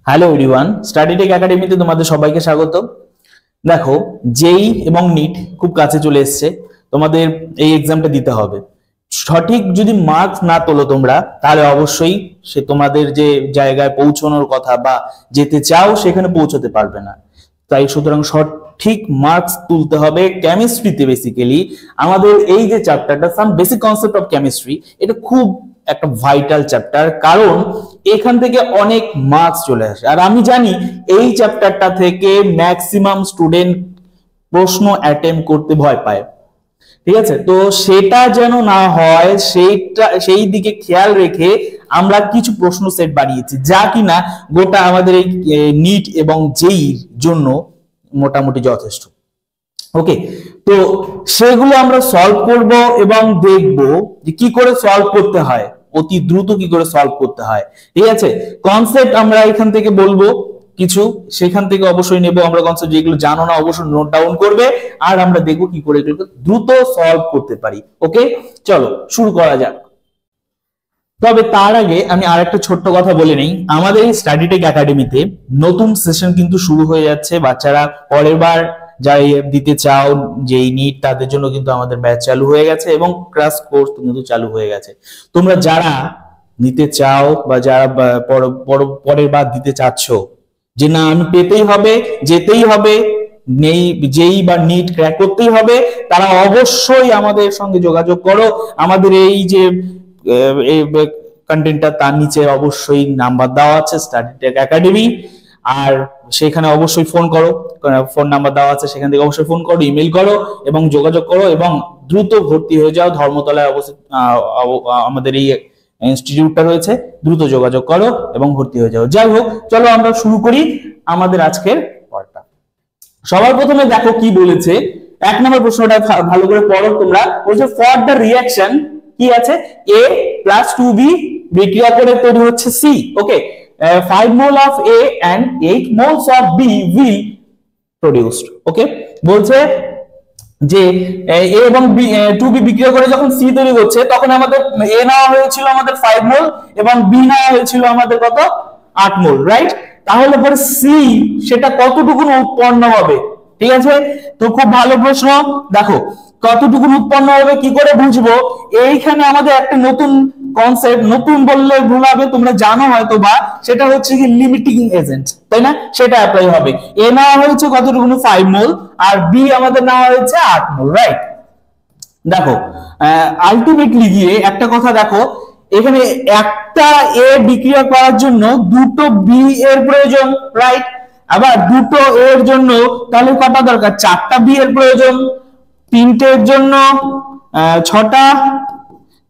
Hello everyone, স্টাডিটেক একাডেমিতে তোমাদের সবাইকে স্বাগত। দেখো, জেই এবং নিট খুব কাছে চলে এসছে। তোমাদের এই এক্সামটা দিতে হবে। সঠিক যদি মার্কস না তোলো তোমরা, তাহলে অবশ্যই সে তোমাদের যে জায়গায় পৌঁছানোর কথা বা যেতে চাও সেখানে পৌঁছতে পারবে না। তাই সুতরাং সঠিক মার্কস তুলতে হবে। কেমিস্ট্রিতে বেসিক্যালি আমাদের এই যে চ্যাপ্টারটা, some basic concept of chemistry, এটা খুব একটা ভাইটাল চ্যাপ্টার, কারণ এখান থেকে অনেক মার্কস চলে আসে। আর আমি জানি এই চ্যাপ্টারটা থেকে ম্যাক্সিমাম স্টুডেন্ট প্রশ্ন অ্যাটেম্প করতে ভয় পায়। ঠিক আছে, তো সেটা যেন না হয় সেই দিকে খেয়াল রেখে আমরা কিছু প্রশ্ন সেট বানিয়েছি, যা কিনা গোটা আমাদের এই নিট এবং জেইর জন্য মোটামুটি যথেষ্ট। ওকে, তো সেগুলো আমরা সলভ করব এবং দেখব যে কি করে সলভ করতে হয়, অতি দ্রুত কি করে সলভ করতে হয়। ঠিক আছে, কনসেপ্ট আমরা এখান থেকে বলবো কিছু, সেখান থেকে অবশ্যই নেব আমরা কনসেপ্ট। যেগুলো জানো না অবশ্যই নোট ডাউন করবে, আর আমরা দেখবো কি করে এগুলো দ্রুত সলভ করতে পারি। ওকে, চলো শুরু করা যাক। তবে তার আগে আমি আরেকটা ছোট্ট কথা বলে নেই, আমাদের এই স্টাডিটেক একাডেমিতে নতুন সেশন কিন্তু শুরু হয়ে যাচ্ছে। বাচ্চারা পরের বার যারা দিতে চাও যে নিট, তাদের জন্য কিন্তু আমাদের ব্যাচ চালু হয়ে গেছে এবং ক্রাশ কোর্স কিন্তু চালু হয়ে গেছে। তোমরা যারা নিতে চাও বা যারা পরের বার দিতে চাচ্ছ, যে না আমি পেতেই হবে, যেতেই হবে, নেই যেই বা নিট ক্র্যাক করতেই হবে, তারা অবশ্যই আমাদের সঙ্গে যোগাযোগ করো। আমাদের এই যে কন্টেন্টটা, তার নিচে অবশ্যই নাম্বার দেওয়া আছে স্টাডিটেক একাডেমি, আর সেখানে অবশ্যই ফোন করো। ফোন নাম্বার দেওয়া আছে, সেখান থেকে অবশ্যই ফোন করো, ইমেল করো এবং যোগাযোগ করো এবং দ্রুত ভর্তি হয়ে যাও। ধর্মতলায় অবস্থিত আমাদের এই ইনস্টিটিউটটা রয়েছে, দ্রুত যোগাযোগ করো এবং ভর্তি হয়ে যাও। যাই হোক, চলো আমরা শুরু করি আমাদের আজকের পড়াটা। সবার প্রথমে দেখো কি বলেছে, 1 নম্বর প্রশ্নটা ভালো করে পড়ো তোমরা। বলছে ফর দ্য রিঅ্যাকশন কি আছে, A plus 2B বিক্রিয়া করে তৈরি হচ্ছে C। Okay, 5 mole of A and 8 moles of B will produced। ওকে, বলছে যে A এবং B 2B বিক্রিয়া করে যখন C তৈরি হচ্ছে, তখন আমাদের A নেওয়া হয়েছিল আমাদের 5 মোল এবং B নেওয়া হয়েছিল আমাদের কত, 8 মোল, রাইট? তাহলে পরে C সেটা কতটুকু উৎপন্ন হবে? ঠিক আছে, তো খুব ভালো প্রশ্ন। দেখো কতটুকু উৎপন্ন হবে কি করে বুঝবো? এইখানে আমাদের একটা নতুন কনসেপ্ট, নতুন বললে ভুল হবে, তোমরা জানো হয়তো বা, সেটা হচ্ছে কি লিমিটিং এজেন্ট, তাই না? সেটা অ্যাপ্লাই হবে। এ নেওয়া হয়েছে কতটুকু, 5 মোল, আর বি আমাদের নেওয়া হয়েছে 8 মোল, রাইট? দেখো আলটিমেটলি গিয়ে একটা কথা দেখো, এখানে একটা এ বিক্রিয়া করার জন্য দুটো বি এর প্রয়োজন, রাইট? আবার দুটো এর জন্য তাহলে কটা দরকার, 4টা বি এর প্রয়োজন। 3টের জন্য 6টা,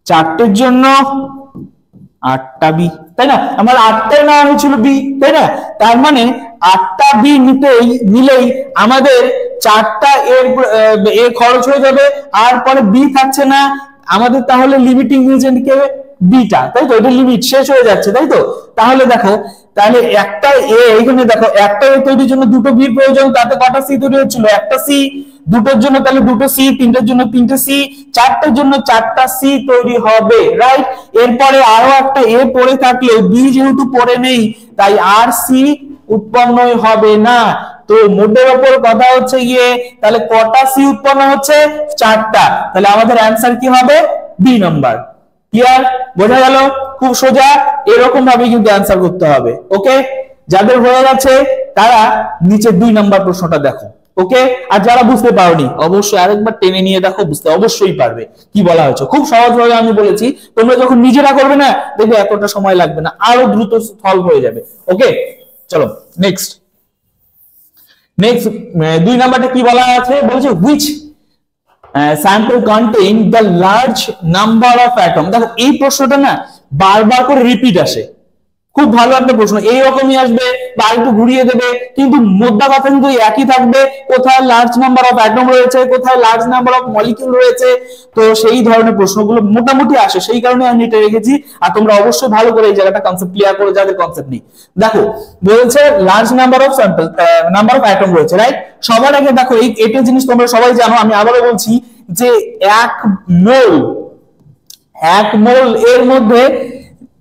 4টের জন্য 8টা বি, তাই না? আমার 8টাই নেওয়া হয়েছিল বি, তাই না? তার মানে 8টা বি নিলেই আমাদের 4টা এর খরচ হয়ে যাবে, আর পরে বি থাকছে না আমাদের। তাহলে লিমিটিং এজেন্ট কে, বিটা, তাই তো? এটা লিমিট শেষ হয়ে যাচ্ছে, তাই তো? তাহলে দেখো, তাহলে একটা এ, এখানে দেখো একটা এ তৈরির জন্য দুটো বি প্রয়োজন, তাতে কটা সি তৈরি হচ্ছিল, একটা সি। দুটোর জন্য তাহলে দুটো সি, 3টের জন্য 3টে সি, 4টের জন্য 4টা সি তৈরি হবে, রাইট? এরপরে আরো একটা এ পড়ে থাকলে বি যেহেতু পড়ে নেই, তাই আর সি উৎপন্নই হবে না। তো মোটের ওপর কথা হচ্ছে গিয়ে, তাহলে কটা সি উৎপন্ন হচ্ছে, 4টা। তাহলে আমাদের অ্যান্সার কি হবে, বি নাম্বার। ক্লিয়ার? বোঝা গেল? খুব সোজা, এরকম ভাবে কিন্তু অ্যান্সার করতে হবে। ওকে, যাদের হয়ে গেছে তারা নিচে 2 নাম্বার প্রশ্নটা দেখো। ওকে, আর যারা বুঝতে পারোনি অবশ্যই আরেকবার টেনে নিয়ে দেখো, বুঝতে অবশ্যই পারবে কি বলা হয়েছে। খুব সহজভাবে আমি বলেছি, তোমরা যখন নিজেরা করবে না, দেখবে এতটা সময় লাগবে না, আরো দ্রুত সলভ হয়ে যাবে। ওকে, চলো নেক্সট। 2 নাম্বারটা কি বলা আছে, বলছে which sample contain the large number of atom। দেখো এই প্রশ্নটা না বারবার করে রিপিট আসে, খুব ভালো একটা প্রশ্ন, এইরকমই আসবে বা একটু ঘুরিয়ে দেবে, কিন্তু মোদ্দা কথা কিন্তু একই থাকবে। কোথায় লার্জ নাম্বার অফ অ্যাটম রয়েছে, কোথায় লার্জ নাম্বার অফ মলিকিউল রয়েছে, তো সেই ধরনের প্রশ্নগুলো মোটামুটি আসে, সেই কারণে আমি এটা রেখেছি। আর তোমরা অবশ্যই ভালো করে এই জায়গাটা কনসেপ্ট ক্লিয়ার করে, যাদের কনসেপ্ট নেই। দেখো বলছে large number of sample, number of atom রয়েছে, রাইট? সবার আগে দেখো এটা জিনিস তোমরা সবাই জানো, আমি আবারও বলছি যে 1 মোল এর মধ্যে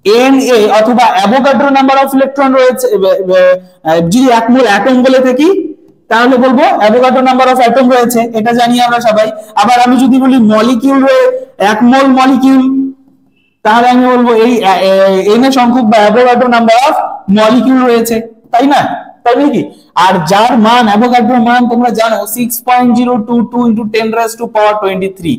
Na অথবা অ্যাভোগাড্রো নাম্বার অফ ইলেকট্রন রয়েছে, যদি এক মোল অ্যাটম বলে থাকি তাহলে বলবো অ্যাভোগাড্রো নাম্বার অফ অ্যাটম রয়েছে, এটা জানি আমরা সবাই। আবার আমি যদি বলি মলিকিউল, এক মোল মলিকিউল, তাহলে আমি বলবো এই Na সংখ্যক বা অ্যাভোগাড্রো নাম্বার অফ মলিকিউল রয়েছে, তাই না? তাই নাকি? আর যার মান, অ্যাভোগাড্রো মান তোমরা জানো 6.022 × 10⁻23,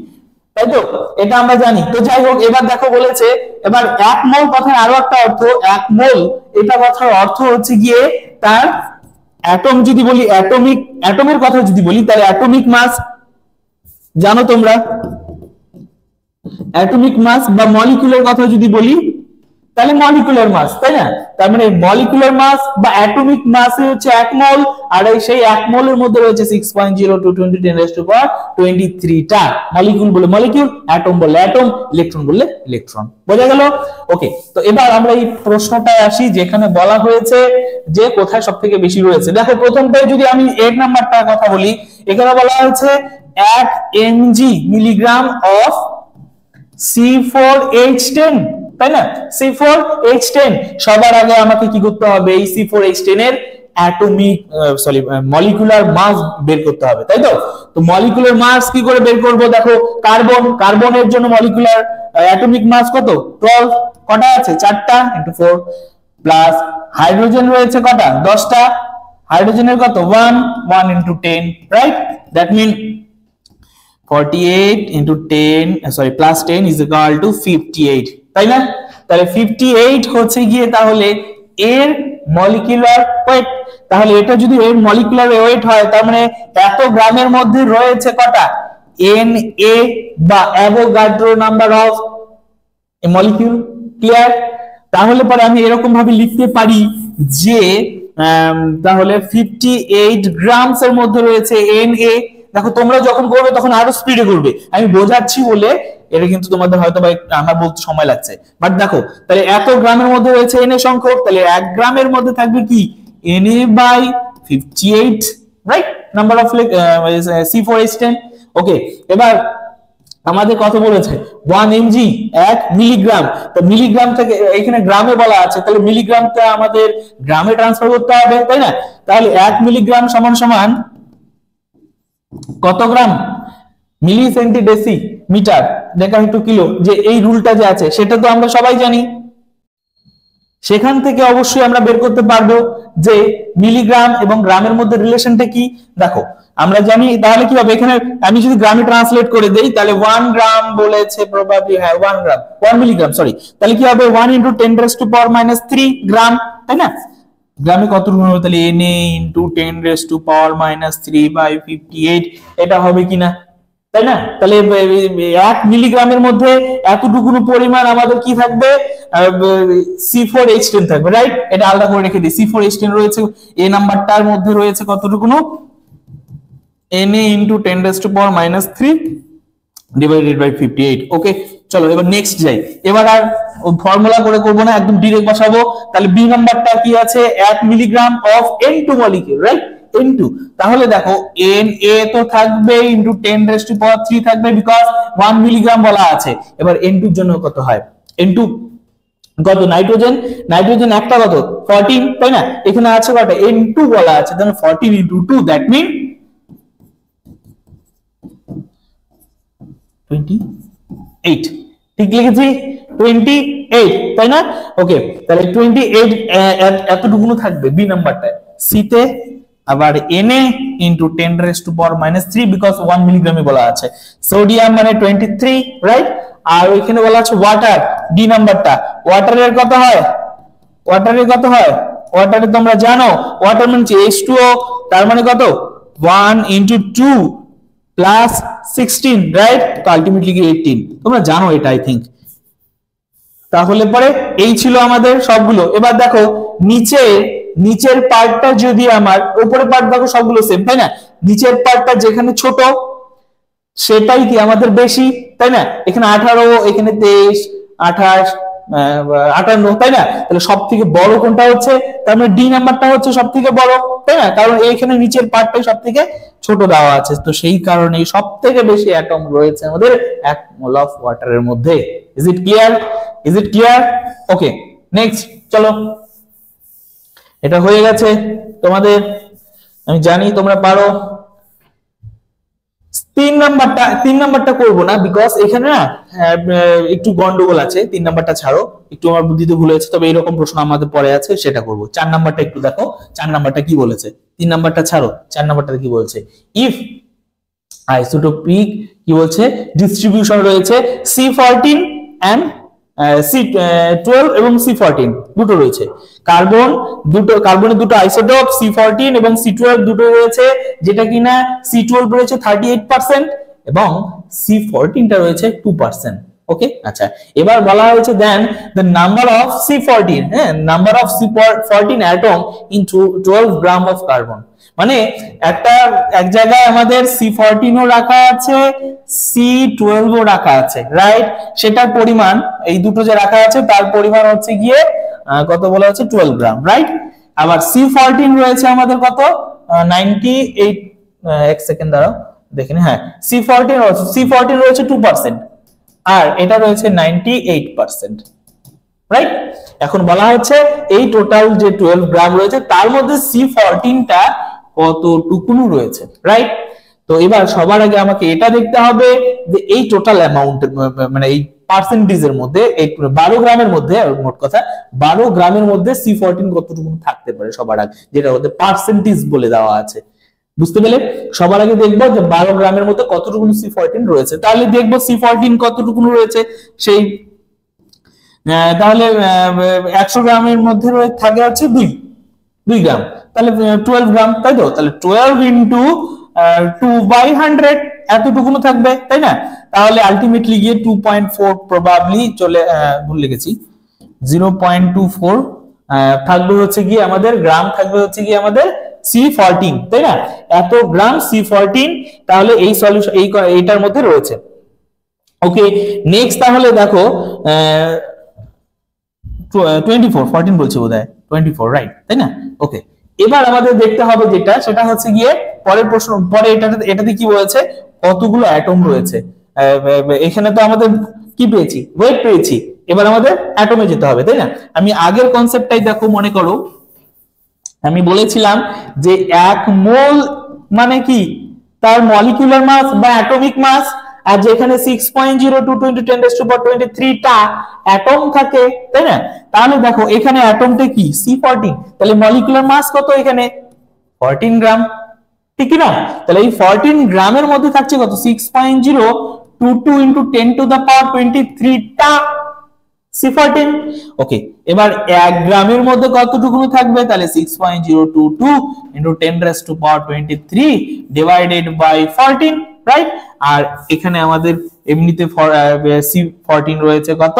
তাই তো? এটা আমরা জানি। তো যাই হোক, এবার দেখো বলেছে, এবার এক মোল কথার আরো একটা অর্থ, এক মোল এটা কথার অর্থ হচ্ছে গিয়ে তার অ্যাটম, যদি বলি অ্যাটমের কথা যদি বলি তাহলে অ্যাটমিক মাস, জানো তোমরা অ্যাটমিক মাস, বা মলিকুলার কথা যদি বলি তাহলে মলিকুলার মাস, তাই না? তার মানে মলিকুলার মাস বা অ্যাটমিক মাস হচ্ছে এক মোল, আর সেই এক মোলের মধ্যে রয়েছে 6.022 × 10⁻23 টা মলিকুল বলে মলিকুল, অ্যাটম বলে অ্যাটম, ইলেকট্রন বললে ইলেকট্রন। বোঝা গেল? ওকে, তো এবার আমরা এই প্রশ্নটায় আসি যেখানে বলা হয়েছে যে কোথায় সবথেকে বেশি রয়েছে। দেখো প্রথমটায় যদি আমি 8 নাম্বারটার কথা বলি, এখানে বলা হয়েছে 1 mg মিলিগ্রাম অফ C4H10, তাই না? C4H10, সবার আগে আমাকে কি করতে হবে? এই C4H10 এর অ্যাটমিক মলিকুলার মাস বের করতে হবে, তাই তো? তো মলিকুলার মাস কি করে বের করব? দেখো কার্বনের জন্য মলিকুলার অ্যাটমিক মাস কত? 12, কটা আছে? 4টা, × 4, প্লাস হাইড্রোজেন রয়েছে কটা? 10টা, হাইড্রোজেনের কত? 1 × 10, right? That mean 48 × 10 plus 10 is equal to 58, তাই না? তাহলে 58 হচ্ছে গিয়ে তাহলে এর মলিকুলার ওয়েট। তাহলে এটা যদি এর মলিকুলার ওয়েট হয়, তার মানে এত গ্রামের মধ্যে রয়েছে কটা? Na বা Avogadro number of A molecule. Clear? তাহলে পরে আমি এরকম ভাবে লিখতে পারি যে তাহলে 58 গ্রামস এর মধ্যে রয়েছে Na। দেখো তোমরা যখন করবে তখন আরো স্পিডে করবে, আমি বোঝাচ্ছি বলে এটা কিন্তু তোমাদের হয়তো বা আমার বলতে সময় লাগছে, বাট দেখো তাহলে এত গ্রামের মধ্যে রয়েছে Na সংখ্যক, তাহলে 1 গ্রামের মধ্যে থাকবে কি? Na/58, right? Number of C4H10। ওকে, এবার আমাদের কত বলেছে? 1 mg, 1 মিলিগ্রাম। তো মিলিগ্রাম থেকে এখানে গ্রামে বলা আছে, তাহলে মিলিগ্রামটা আমাদের গ্রামে ট্রান্সফার করতে হবে, তাই না? তাহলে 1 মিলিগ্রাম সমান সমান কত গ্রাম? মিলি সেন্টিডেসি মিটার ডেকা কিলো, যে এই রুলটা যে আছে সেটা তো আমরা সবাই জানি। সেখান থেকে অবশ্যই আমরা বের করতে পারবো যে মিলিগ্রাম এবং গ্রামের মধ্যে রিলেশনটা কি। দেখো আমরা জানি, তাহলে কি হবে? এখানে আমি যদি গ্রামে ট্রান্সলেট করে দেই তাহলে 1 গ্রাম বলেছে, প্রবাবলি হ্যাঁ 1 গ্রাম, 1 মিলিগ্রাম সরি, তাহলে কি হবে? 1 × 10⁻³ গ্রাম, তাই না? গ্রামে কত হবে? তাহলে Na × 10⁻³/58, এটা হবে কিনা, তাই না? তাহলে 1 মিলিগ্রামের মধ্যে এতটুকু পরিমাণ আমাদের কি থাকবে? C4H10 থাকবে, রাইট? এটা আলাদা করে রেখে দিই। C4H10 রয়েছে এই নাম্বারটার মধ্যে রয়েছে কতটুকু? Na × 10⁻³ divided by 58। ওকে, চলো এবার নেক্সট যাই। এবার আর ফর্মুলা করে করব না, একদম ডাইরেক্ট বসাবো। তাহলে বি নাম্বারটা কি আছে? 1 milligram of N2 molecule, right? N2, তাহলে দেখো Na তো থাকবে × 10⁻³ থাকবে, বিকজ 1 মিলিগ্রাম বলা আছে। এবার N2 এর জন্য কত হয়? N2 কত? নাইট্রোজেন একটা কত? 14, তাই না? এখানে আছে কত? N2 বলা আছে, তাহলে 14 × 2, দ্যাট মিন 28। ঠিক লিখেছি? 28, তাই না? ওকে, তাহলে 28 এতটুকু থাকবে বি নাম্বারটায়। সি তে আবার Na × 10⁻³ বিকজ 1 মিলিগ্রামে বলা আছে। সোডিয়াম মানে 23, রাইট? আর ওইখানে বলা আছে ওয়াটার, ডি নাম্বারটা। ওয়াটারের কত হয়? ওয়াটারে তোমরা জানো ওয়াটার মানে H2O, তার মানে কত? 1 × 2 প্লাস 16, রাইট? তো আলটিমেটলি 18, তোমরা জানো এটা আই থিংক। তাহলে পরে এই ছিল আমাদের সবগুলো। এবার দেখো নিচের পার্টটা যদি আমার, উপরের পার্ট দেখো সবগুলো সেম, তাই না? নিচের পার্টটা যেখানে ছোট সেটাই কি আমাদের বেশি, তাই না? এখানে 18, এখানে 23, 28, 58, তাই না? তাহলে সব থেকে বড় কোনটা হচ্ছে, তার মানে ডি নাম্বারটা হচ্ছে সব থেকে বড়, তাই না? কারণ এইখানে নিচের পার্টটাই সব থেকে ছোট দেওয়া আছে, তো সেই কারণে সব থেকে বেশি অ্যাটম রয়েছে আমাদের 1 মোল অফ ওয়াটারের মধ্যে। Is it clear? Is it clear? Okay, next চলো, এটা হয়ে গেছে তোমাদের, আমি জানি তোমরা পারো। 3 নাম্বারটা করবো না, বিকজ এখানে না একটু গন্ডগোল আছে। 3 নাম্বারটা ছাড়ো, একটু আমার বুদ্ধিতে ভুল হয়েছে, তবে এরকম প্রশ্ন আমাদের পরে আছে, সেটা করবো। 4 নাম্বারটা একটু দেখো, 4 নাম্বারটা কি বলেছে। 3 নাম্বারটা ছাড়ো, 4 নাম্বারটা কি বলছে, ইফ আইসোটোপিক কি বলছে ডিস্ট্রিবিউশন রয়েছে C14 এন্ড C12 এবং C14 দুটো রয়েছে, কার্বনের দুটো আইসোটোপ C14 এবং C12 দুটো রয়েছে, যেটা কিনা C12 রয়েছে 38% এবং C14 টা রয়েছে 2%। ওকে, আচ্ছা, এবার বলা হয়েছে দেন দ্য নাম্বার অফ C14, হ্যাঁ, number of C14 atom in 12 gram of carbon. মানে এক জায়গায় আমাদের C14 ও রাখা আছে, C12 ও রাখা আছে, রাইট? সেটার পরিমাণ, এই দুটো যে রাখা আছে তার পরিমাণ হচ্ছে গিয়ে কত বলা হচ্ছে 12 গ্রাম, রাইট? আবার C14 রয়েছে আমাদের কত 98, এক সেকেন্ড দাঁড়াও দেখে নি, হ্যাঁ, C14 রয়েছে 2% আর এটা রয়েছে 98%, রাইট? এখন বলা হচ্ছে এই টোটাল যে 12 গ্রাম রয়েছে তার মধ্যে C14 টা কতটুকুন রয়েছে, রাইট? তো এবার সবার আগে আমাকে এটা দেখতে হবে যে এই টোটাল অ্যামাউন্টের, মানে এই পার্সেন্টেজের মধ্যে, এই 12 গ্রামের মধ্যে, মোট কথা 12 গ্রামের মধ্যে C14 কতটুকু থাকতে পারে সবার আগে, যেটা ওদের পার্সেন্টেজ বলে দেওয়া আছে। বুঝতে পেলে? সবার আগে দেখবো যে 12 গ্রামের মধ্যে কতটুকু C14 রয়েছে, তাহলে দেখবো C14 কতটুকু রয়েছে সেই, তাহলে 100 গ্রামের মধ্যে থাকে হচ্ছে 2 গ্রাম, তাহলে 12 গ্রাম, তাই তো? তাহলে 12 ইন্টু 2/100 এতটুকু থাকবে, তাই না? তাহলে আলটিমেটলি গিয়ে 2.4 প্রবাবলি চলে, ভুল লিখেছি, 0.24 থাকবে হচ্ছে গিয়ে আমাদের গ্রাম, থাকবে হচ্ছে গিয়ে আমাদের C14, তাই না? এত গ্রাম C14 তাহলে এই সলিউশন এইটার মধ্যে রয়েছে। ওকে, নেক্সট তাহলে দেখো 24, 14 বলছি বোধহয়, 24, রাইট, তাই না? ওকে, এবার আমাদের দেখতে হবে যেটা, সেটা হচ্ছে গিয়ে পরের প্রশ্ন, পরে এটাতে কি বলেছে, কতগুলো অ্যাটম রয়েছে। এখানে তো আমাদের কি পেয়েছি, ওয়েট পেয়েছি, এবার আমাদের অ্যাটমে যেতে হবে, তাই না? আমি আগের কনসেপ্টটাই দেখো, মনে করো আমি বলেছিলাম যে 1 মোল মানে কি, তার মলিকিউলার মাস বা অ্যাটমিক মাস, আর যেখানে 6.02 × 10⁻23 টা অ্যাটম থাকে, তাই না? তাহলে দেখো এখানে অ্যাটমটা কি C14, তাহলে মলিকিউলার মাস কত এখানে 14 গ্রাম, ঠিক কি না? তাহলে এই 14 গ্রামের মধ্যে থাকছে কত 6.022 × 10⁻23 টা C14। ওকে, এবার 1 গ্রামের মধ্যে কতটুকু থাকবে, তাহলে 6.022 × 10⁻23 ডিভাইডেড বাই 14, রাইট? আর এখানে আমাদের এমনিতে C14 রয়েছে কত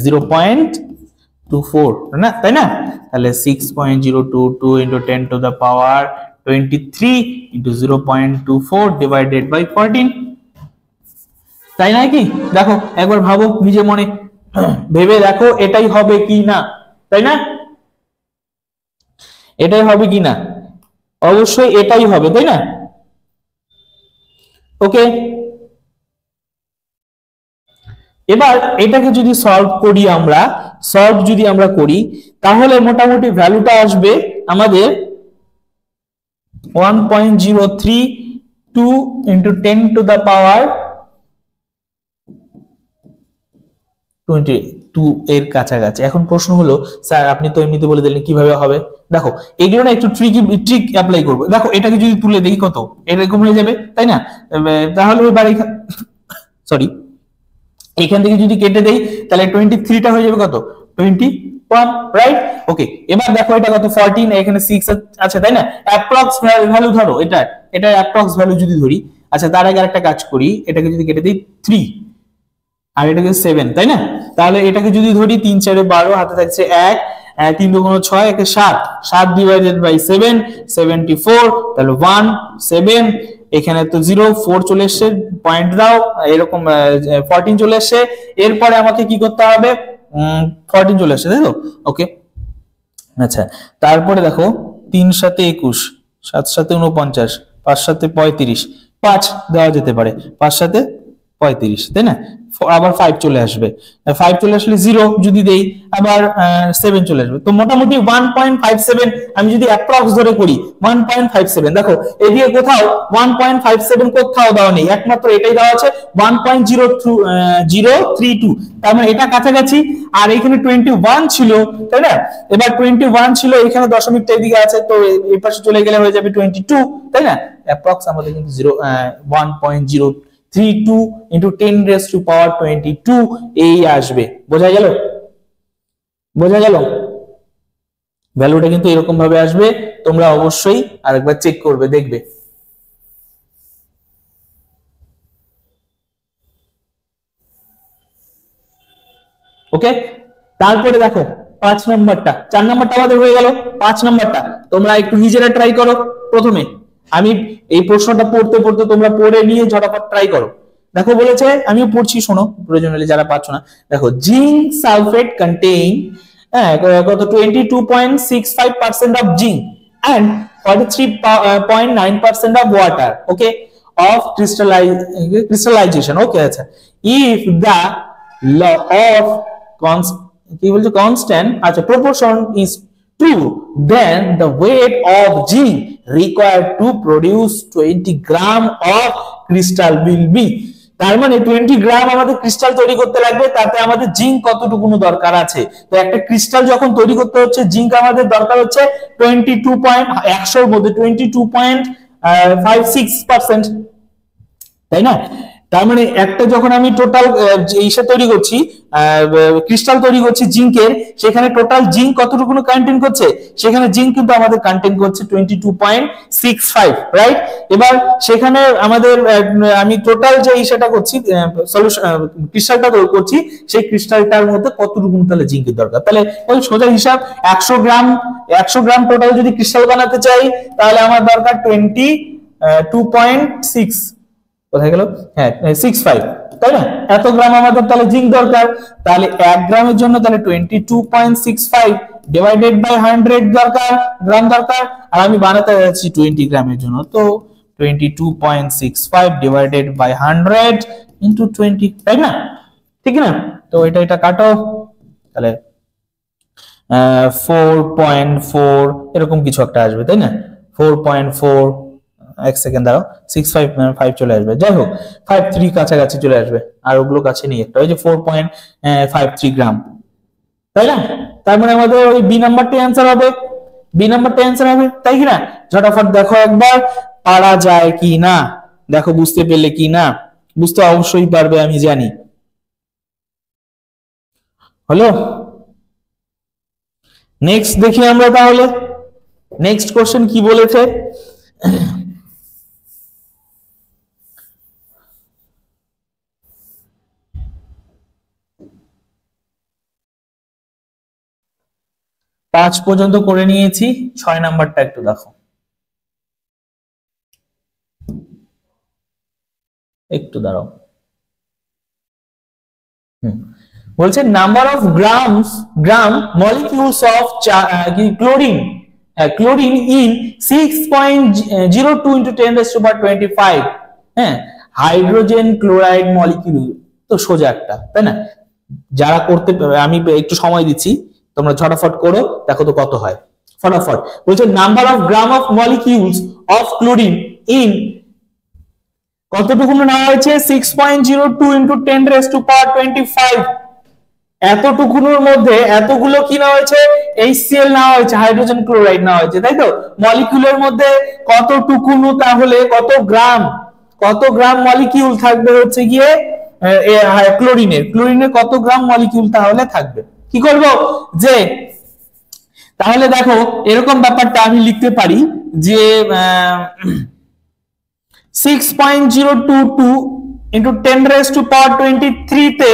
0.24 না, তাই না? তাহলে 6.022 × 10⁻23 × 0.24 ডিভাইডেড বাই 14, তাই নাকি? দেখো একবার ভাবো নিজে মনে ভেবে দেখো এটাই হবে কি না, তাই না? এটাই হবে কি না? অবশ্যই এটাই হবে, তাই না? ওকে, এবার এটাকে যদি সলভ করি তাহলে মোটামুটি ভ্যালুটা আসবে আমাদের 1.032 × 10⁻22 এর কাছাকাছি। এখন প্রশ্ন হলো স্যার আপনি তো এমনিতে বলে দিলেন, কিভাবে হবে? দেখো এগুলো না একটু ট্রিক অ্যাপ্লাই করবো। দেখো এটাকে যদি তুলে দেই কত এরকম হয়ে যাবে, তাই না? তাহলে এবার সরি, এখান থেকে যদি কেটে দেই তাহলে 23 টা হয়ে যাবে কত 21, রাইট? ওকে, এবার দেখো এটা কত 14, এখানে 6 আছে, তাই না? অ্যাপ্রক্স ভ্যালু ধরো, এটা অ্যাপ্রক্স ভ্যালু যদি ধরি, আচ্ছা তার আগে একটা কাজ করি, এটাকে যদি কেটে দেই 3 আর এটাকে 7, তাই না? তাহলে এটাকে যদি ধরি 3 4 12, হাতে থাকছে 1, 3 2 6, 1 7 ডিভাইডেড বাই 7 74, তাহলে 1 7 এখানে তো 0 4 চলে এসছে, পয়েন্ট দাও, এরকম 14 চলে এসছে, এরপরে আমাকে কি করতে হবে, 14 চলে এসছে, তাই তো? ওকে, আচ্ছা, তারপরে দেখো 3 7 21, 7 7 49, 5 7 35, 5 দেওয়া যেতে পারে, 5 7 35, তাই না? আবার 5 চলে আসবে, 5 চলে আসলে 0 যদি দেই, আবার 7 চলে আসবে। তো মোটামুটি 1.57 আমি যদি অ্যাপ্রক্স ধরে করি 1.57, দেখো এদিকে কোথাও 1.57 কোথাও দেওয়া নেই, একমাত্র এটাই দেওয়া আছে 1.032, তার মানে এটা কাছাকাছি। আর এখানে 21 ছিল, তাই না? এবার 21 ছিল, এখানে দশমিকটা এদিকে আছে, তো এই পাশে চলে গেলে হয়ে যাবে 22, তাই না? অ্যাপ্রক্স আমাদের কিন্তু 1.032 into 10 raised to power 22 এই আসবে। বোঝা গেল? বোঝা গেল? ভ্যালুটা কিন্তু এরকম ভাবে আসবে, তোমরা অবশ্যই আরেকবার চেক করবে, দেখবে। ওকে, তারপরে দেখো 5 নাম্বারটা, 4 নাম্বারটা আমাদের হয়ে গেল, 5 নাম্বারটা তোমরা একটু নিজেরা ট্রাই করো। প্রথমে আমি এই প্রশ্নটা পড়তে পড়তে তোমরা পড়ে নিয়ে ঝটাফট ট্রাই করো। দেখো বলেছে, আমিও পড়ছি, শোনো প্রয়োজন হলে যারা পাচ্ছ না। দেখো জিঙ্ক সালফেট কন্টেইন কত 22.65% of zinc and 43.9% of water, okay, of crystallization, okay, আচ্ছা, if the law of constant আচ্ছা proportion is true, then the weight of zinc required to produce 20 gram of crystal will be, তার মানে 20 গ্রাম আমাদের crystal তৈরি করতে লাগবে, তাতে আমাদের জিঙ্ক কতটুকু দরকার আছে। তো একটা ক্রিস্টাল যখন তৈরি করতে হচ্ছে, জিঙ্ক আমাদের দরকার হচ্ছে 100 এর মধ্যে 22.56%, তাই না? তার মানে একটা যখন আমি টোটাল ইসে তৈরি করছি, ক্রিস্টাল তৈরি করছি জিঙ্কের, সেখানে টোটাল জিঙ্ক কতটুকু কন্টেইন করছে, সেখানে জিঙ্ক কিন্তু আমাদের কন্টেইন করছে 22.65, রাইট? এবার সেখানে আমাদের আমি টোটাল যে ইসেটা করছি, সলিউশন ক্রিস্টালটা তৈরি করছি, সেই ক্রিস্টালটার মধ্যে কতটুকু তাহলে জিঙ্কের দরকার, তাহলে ওই সোজা হিসাব 100 গ্রাম টোটাল যদি ক্রিস্টাল বানাতে চাই, তাহলে আমার দরকার 22.6, কোথায় গেল, হ্যাঁ 65, তাই না? এত গ্রাম আমাদের তাহলে জিঙ্ক দরকার, তাহলে 1 গ্রামের জন্য তাহলে 22.65 ডিভাইডেড বাই 100 দরকার, গ্রাম দরকার, আর আমি বানাতে যাচ্ছি 20 গ্রামের জন্য, তো 22.65 ডিভাইডেড বাই 100 ইনটু 20, তাই না? ঠিক না? তো এটা কাটো, তাহলে 4.4 এরকম কিছু একটা আসবে, তাই না? 4.4, এক সেকেন্ড দাঁড়াও, 6.5 চলে আসবে, যাই হোক 5.3 কাছাকাছি চলে আসবে, আর ওগুলো কাছে নেই, একটা ওই যে 4.53 গ্রাম, তাই না? তার মানে আমাদের ওই বি নাম্বারটাই অ্যান্সার হবে, বি নাম্বারটা অ্যান্সার হবে, তাই কি না? ঝটাফট দেখো একবার পারা যায় কি না, দেখো বুঝতে পেলে কি না, বুঝতে অবশ্যই পারবে আমি জানি। হলো? নেক্সট দেখি আমরা তাহলে নেক্সট কোশ্চেন কি বলেছে। 5 পর্যন্ত করে নিয়েছি, 6 নাম্বারটা একটু দেখো, একটু দাঁড়াও। বলছে number of gram molecules of chlorine in 6.02 into 10⁻²৫, হ্যাঁ, হাইড্রোজেন ক্লোরাইড মলিকিউল, তো সোজা একটা, তাই না? যারা করতে, আমি একটু সময় দিচ্ছি, তোমরা ঝটাফট করো, দেখো তো কত হয় ফটাফট। বলছে number of gram of molecules of chlorine in কতটুকু নেওয়া হয়েছে, 6.02 into 10⁻²৫, এতটুকুর মধ্যে এতগুলো কি নেওয়া হয়েছে, HCl নেওয়া হয়েছে, হাইড্রোজেন ক্লোরাইড নেওয়া হয়েছে, তাই তো? মলিকিউলের মধ্যে কতটুকু, তাহলে কত গ্রাম মলিকিউল থাকবে হচ্ছে গিয়ে ক্লোরিনের কত গ্রাম মলিকিউল তাহলে থাকবে। কি করব, যে তাহলে দেখো এরকম ব্যাপারটা আমি লিখতে পারি যে 6.022 into 10⁻23 তে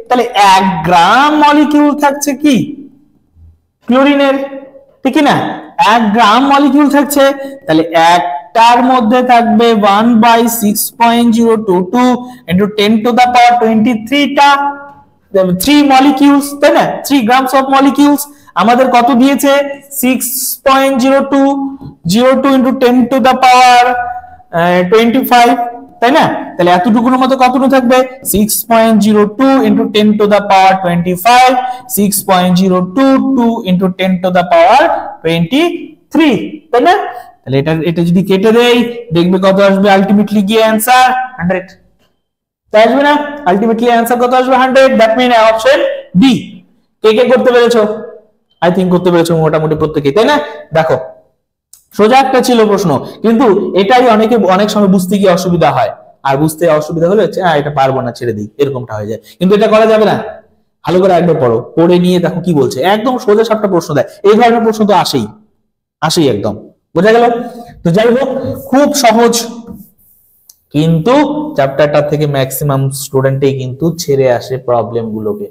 তাহলে 1 গ্রাম মলিকিউল থাকছে কি ক্লোরিনের, ঠিক না? 1 গ্রাম মলিকিউল থাকছে, তাহলে 1 একটার মধ্যে থাকবে 1/6.022 into 10 to the power 23 টা 3 molecules, তাই না? 3 grams of molecules আমাদের কত দিয়েছে 6.02 into 10 to the power 25, তাই না? তাহলে এতটুকুর মধ্যে কতটুকু থাকবে 6.02 into 10 to the power 25, 6.022 into 10 to the power 23, তাই না? তাহলে এটা যদি কেটে দেই দেখবে কত আসবে আলটিমেটলি গিয়ে অ্যানসার 100, তাই আসবে না? আলটিমেটলি অ্যানসার কত আসবে 100। That mean option B. কে কে করতে পেরেছো? আই থিংক করতে পেরেছো মোটামুটি প্রত্যেকেই, তাই না? দেখো সোজা একটা ছিল প্রশ্ন, কিন্তু এটাই অনেক সময় বুঝতে গিয়ে অসুবিধা হয়, আর বুঝতে অসুবিধা হলে এটা পারবো না ছেড়ে দিই এরকমটা হয়ে যায়, কিন্তু এটা করা যাবে না। ভালো করে একবার পড়ো, পড়ে নিয়ে দেখো কি বলছে, একদম সোজা সাপটা প্রশ্ন দেয়, এই ধরনের প্রশ্ন তো আসেই একদম, বোঝা গেল? তো যাই হোক খুব সহজ, কিন্তু চ্যাপ্টারটা থেকে ম্যাক্সিমাম স্টুডেন্টই কিন্তু ছেড়ে আসে প্রবলেম গুলোকে,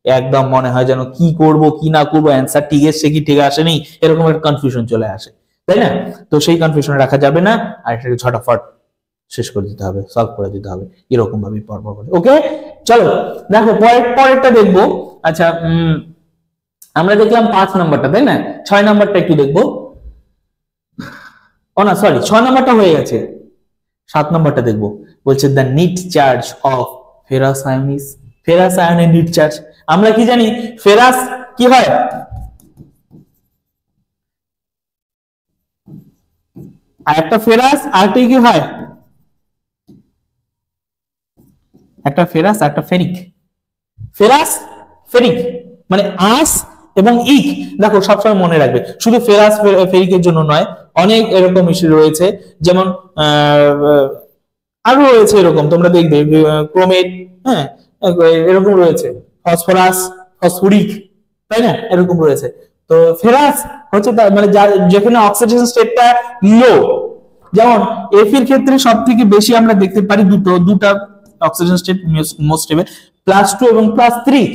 একদম মনে হয় যেন কি করব কি না করবো, অ্যান্সার ঠিক এসছে কি ঠিক আসেনি, এরকম একটা কনফিউশন চলে আসে, তাই না? তো সেই কনফিউশন রাখা যাবে না, আর এটাকে ঝটাফট শেষ করে দিতে হবে, সলভ করে দিতে হবে এরকম ভাবে পরপর করে। ওকে চলো দেখো পরেরটা দেখবো। আচ্ছা আমরা দেখলাম 5 নাম্বারটা, তাই না? 6 নাম্বারটা একটু দেখবো। ও না সরি 6 নাম্বারটা হয়ে গেছে, 7 নাম্বারটা দেখবো। বলছে the net charge of ferrous ion is, ferrous আয়নের নিট চার্জ আমরা কি জানি, ফেরাস কি হয়, আর একটা ফেরাস আরটা কি হয়, একটা ফেরাস আর একটা ফেরিক, ফেরাস ফেরিক মানে আস এবং ইক। দেখো সবসময় মনে রাখবে শুধু ফেরাস ফেরিকের জন্য নয়, অনেক এরকম ইস্যু রয়েছে, যেমন আরো রয়েছে এরকম, তোমরা দেখবে ক্রোমেট, হ্যাঁ এরকম রয়েছে, ফসফরাস ফসফরিক, তাই না? এরকম রয়েছে। তো ফেরাস হচ্ছে মানে যেখানে অক্সিডেশন স্টেটটা লো, যেমন এফ এর ক্ষেত্রে সবথেকে বেশি আমরা দেখতে পারি দুটা অক্সিডেশন স্টেট মোস্ট স্টেবল, +2 এবং +3।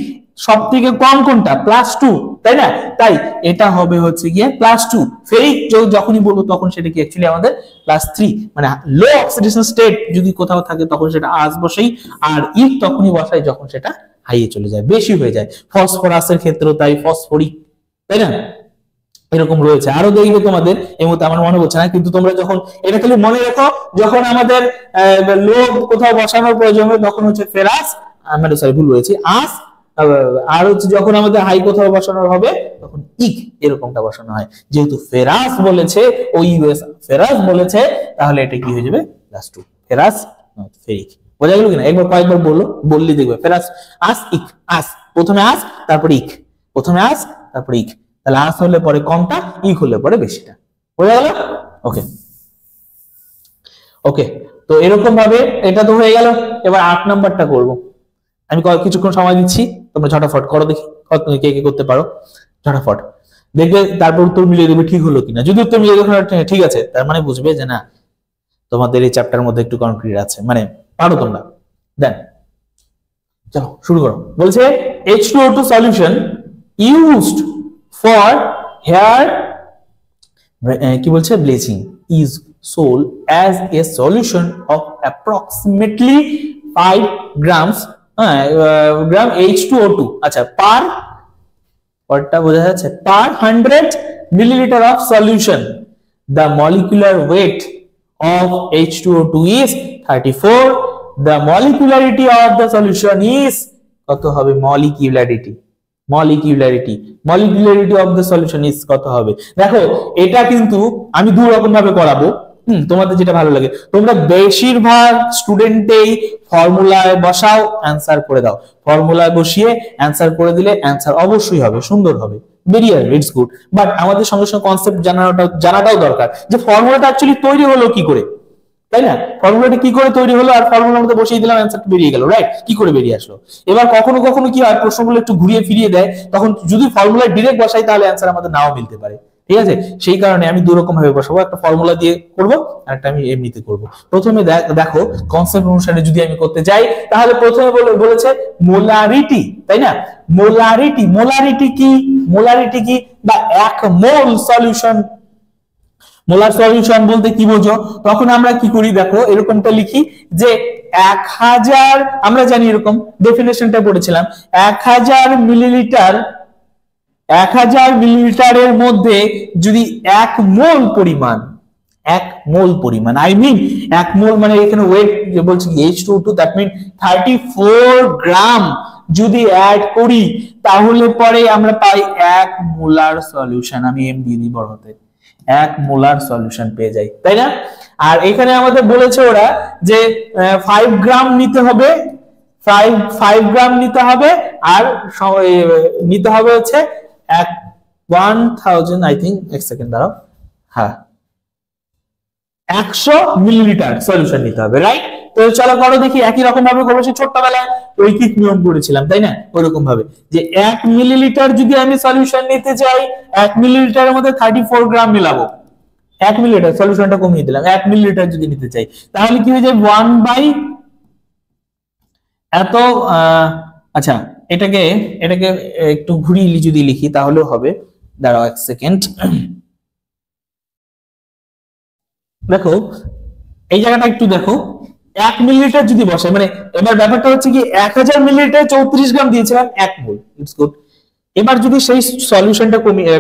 সবথেকে কম কোনটা? +2, তাই না? তাই এটা হবে হচ্ছে গিয়ে +2। ফেরিক যখনই বলবো তখন সেটা কি অ্যাকচুয়ালি আমাদের +3, মানে লো অক্সিডেশন স্টেট যদি কোথাও থাকে তখন সেটা আস বসেই, আর ইক তখনই বসাই যখন সেটা হাইয়ে চলে যায়, বেশি হয়ে যায়। ফসফরাসের ক্ষেত্রেও তাই, ফসফরিক, তাই না? এরকম রয়েছে, আরো দেখবে তোমাদের এই মুহূর্তে আমার মনে হচ্ছে না, কিন্তু তোমরা যখন এটা খালি মনে রেখো, যখন আমাদের লো কোথাও বসানোর প্রয়োজন হবে তখন হচ্ছে ফেরাস, মানে সরি ভুল বলেছি, আস, আর হচ্ছে যখন আমাদের হাই কোথাও বসানোর হবে তখন ইক এরকমটা বসানো হয়। যেহেতু ফেরাস বলেছে, ওই ফেরাস বলেছে, তাহলে এটা কি হয়ে যাবে +2, ফেরাস ফেরিক। বোঝা গেল কিনা? একবার কয়েকবার বললি দেখবে, ফেরাস আস ইক, আস প্রথমে আস তারপরে ইক, প্রথমে আস তারপরে ইক, তাহলে আস হলে পরে কমটা, ইক হলে পরে বেশিটা। বোঝা গেল? ওকে ওকে, তো এরকম ভাবে এটা তো হয়ে গেল। এবার 8 নাম্বারটা করব, আমি কিছুক্ষণ সময় দিচ্ছি, তোমরা ঝটাফট করো দেখি কে কে করতে পারো, ঝটাফট দেখবে, তারপর উত্তর মিলিয়ে দেবে ঠিক হলো কিনা। যদি উত্তর মিলিয়ে দেখো ঠিক আছে, তার মানে বুঝবে যে না তোমাদের এই চ্যাপ্টার মধ্যে একটু কনক্রিট আছে, মানে পারো তোমরা। দেন চলো শুরু করো। বলছে H2O2 solution used for hair কি বলছে bleaching is sold as a solution of approximately 5 grams gram H2O2, আচ্ছা পার পরটা বোঝা যাচ্ছে, পার 100 milliliter of solution the molecular weight of H2O2 is 34, the molecularity of the solution is কত হবে, molecularity of the solution is কত হবে। দেখো এটা কিন্তু আমি দুই রকম ভাবে করাবো, তোমাদের যেটা ভালো লাগে। তোমরা বেশিরভাগ স্টুডেন্টেই ফর্মুলায় বসাও, অ্যান্সার করে দাও, ফর্মুলায় বসিয়ে অ্যান্সার করে দিলে অ্যান্সার অবশ্যই হবে, সুন্দর হবে, বেরিয়ে আসবে, ইটস গুড। বাট আমাদের সঙ্গে সঙ্গে কনসেপ্ট জানাটাও দরকার, যে ফর্মুলাটা অ্যাকচুয়ালি তৈরি হলো কি করে, তাই না? ফর্মুলাটা কি করে তৈরি হলো, আর ফর্মুলার মধ্যে বসিয়ে দিলাম, অ্যান্সারটা বেরিয়ে গেল, রাইট? কি করে বেরিয়ে আসলো। এবার কখনো কখনো কি হয়, প্রশ্নগুলো একটু ঘুরিয়ে ফিরিয়ে দেয়, তখন যদি ফর্মুলা ডিরেক্ট বসাই তাহলে অ্যান্সার আমাদের নাও মিলতে পারে, ঠিক আছে? সেই কারণে আমি দুই রকম ভাবে বসাবো, একটা ফর্মুলা দিয়ে করব আর একটা আমি এমনিতে করব। প্রথমে দেখো কনসেপ্ট অনুসারে যদি আমি করতে যাই, তাহলে প্রথমে বলেছে মোলারিটি, তাই না? মোলারিটি কি বা 1 মোল সলিউশন মোলার সলিউশন বলতে কি বোঝো? তখন আমরা কি করি দেখো, এরকমটা লিখি যে 1000, আমরা জানি এরকম ডেফিনেশনটা পড়েছিলাম, 1000 মিলিলিটার, 1000 মিলিলিটারের মধ্যে যদি 1 মোল পরিমাণ, 1 মোল পরিমাণ, আই মিন 1 মোল মানে এখানে ওয়েট বলছি H2O2, দ্যাট মিন 34 গ্রাম যদি অ্যাড করি তাহলে পরে আমরা পাই 1 মোলার সলিউশন। আমি এম দিয়ে দিই বড় হাতে, 1 মোলার সলিউশন পেয়ে যাই, তাই না? আর এখানে আমাদের বলেছে ওরা যে 5 গ্রাম নিতে হবে, 5 গ্রাম নিতে হবে, আর নিতে হবে হচ্ছে 1000, আই থিঙ্ক, এক সেকেন্ড দাঁড়াও, হ্যাঁ 100 মিলিলিটার সলিউশন নিতে হবে, রাইট? তো চলো করো দেখি, একই রকম ভাবে করবো, সে ছোট্টবেলায় ঐকিক নিয়ম পড়েছিলাম, তাই না? ওইরকম ভাবে যে 1 মিলিলিটার যদি আমি সলিউশন নিতে চাই, 1 মিলিলিটারের মধ্যে 34 গ্রাম মিলাবো, 1 মিলিলিটার সলিউশনটা কমিয়ে দিলাম, 1 মিলিলিটার যদি নিতে চাই তাহলে কি হয়ে যায় 1 বাই এত, আচ্ছা এটাকে একটু ঘুরিয়ে যদি লিখি তাহলেও হবে, দাঁড়াও এক সেকেন্ড। দেখো এই জায়গাটা একটু দেখো, 1 মিলিলিটার যদি বসে, মানে এবার ব্যাপারটা হচ্ছে কি 1000 মিলিলিটার 34 গ্রাম দিয়েছিলাম 1 মোল, ইটস গুড। এবার যদি সেই সলিউশনটা কমিয়ে,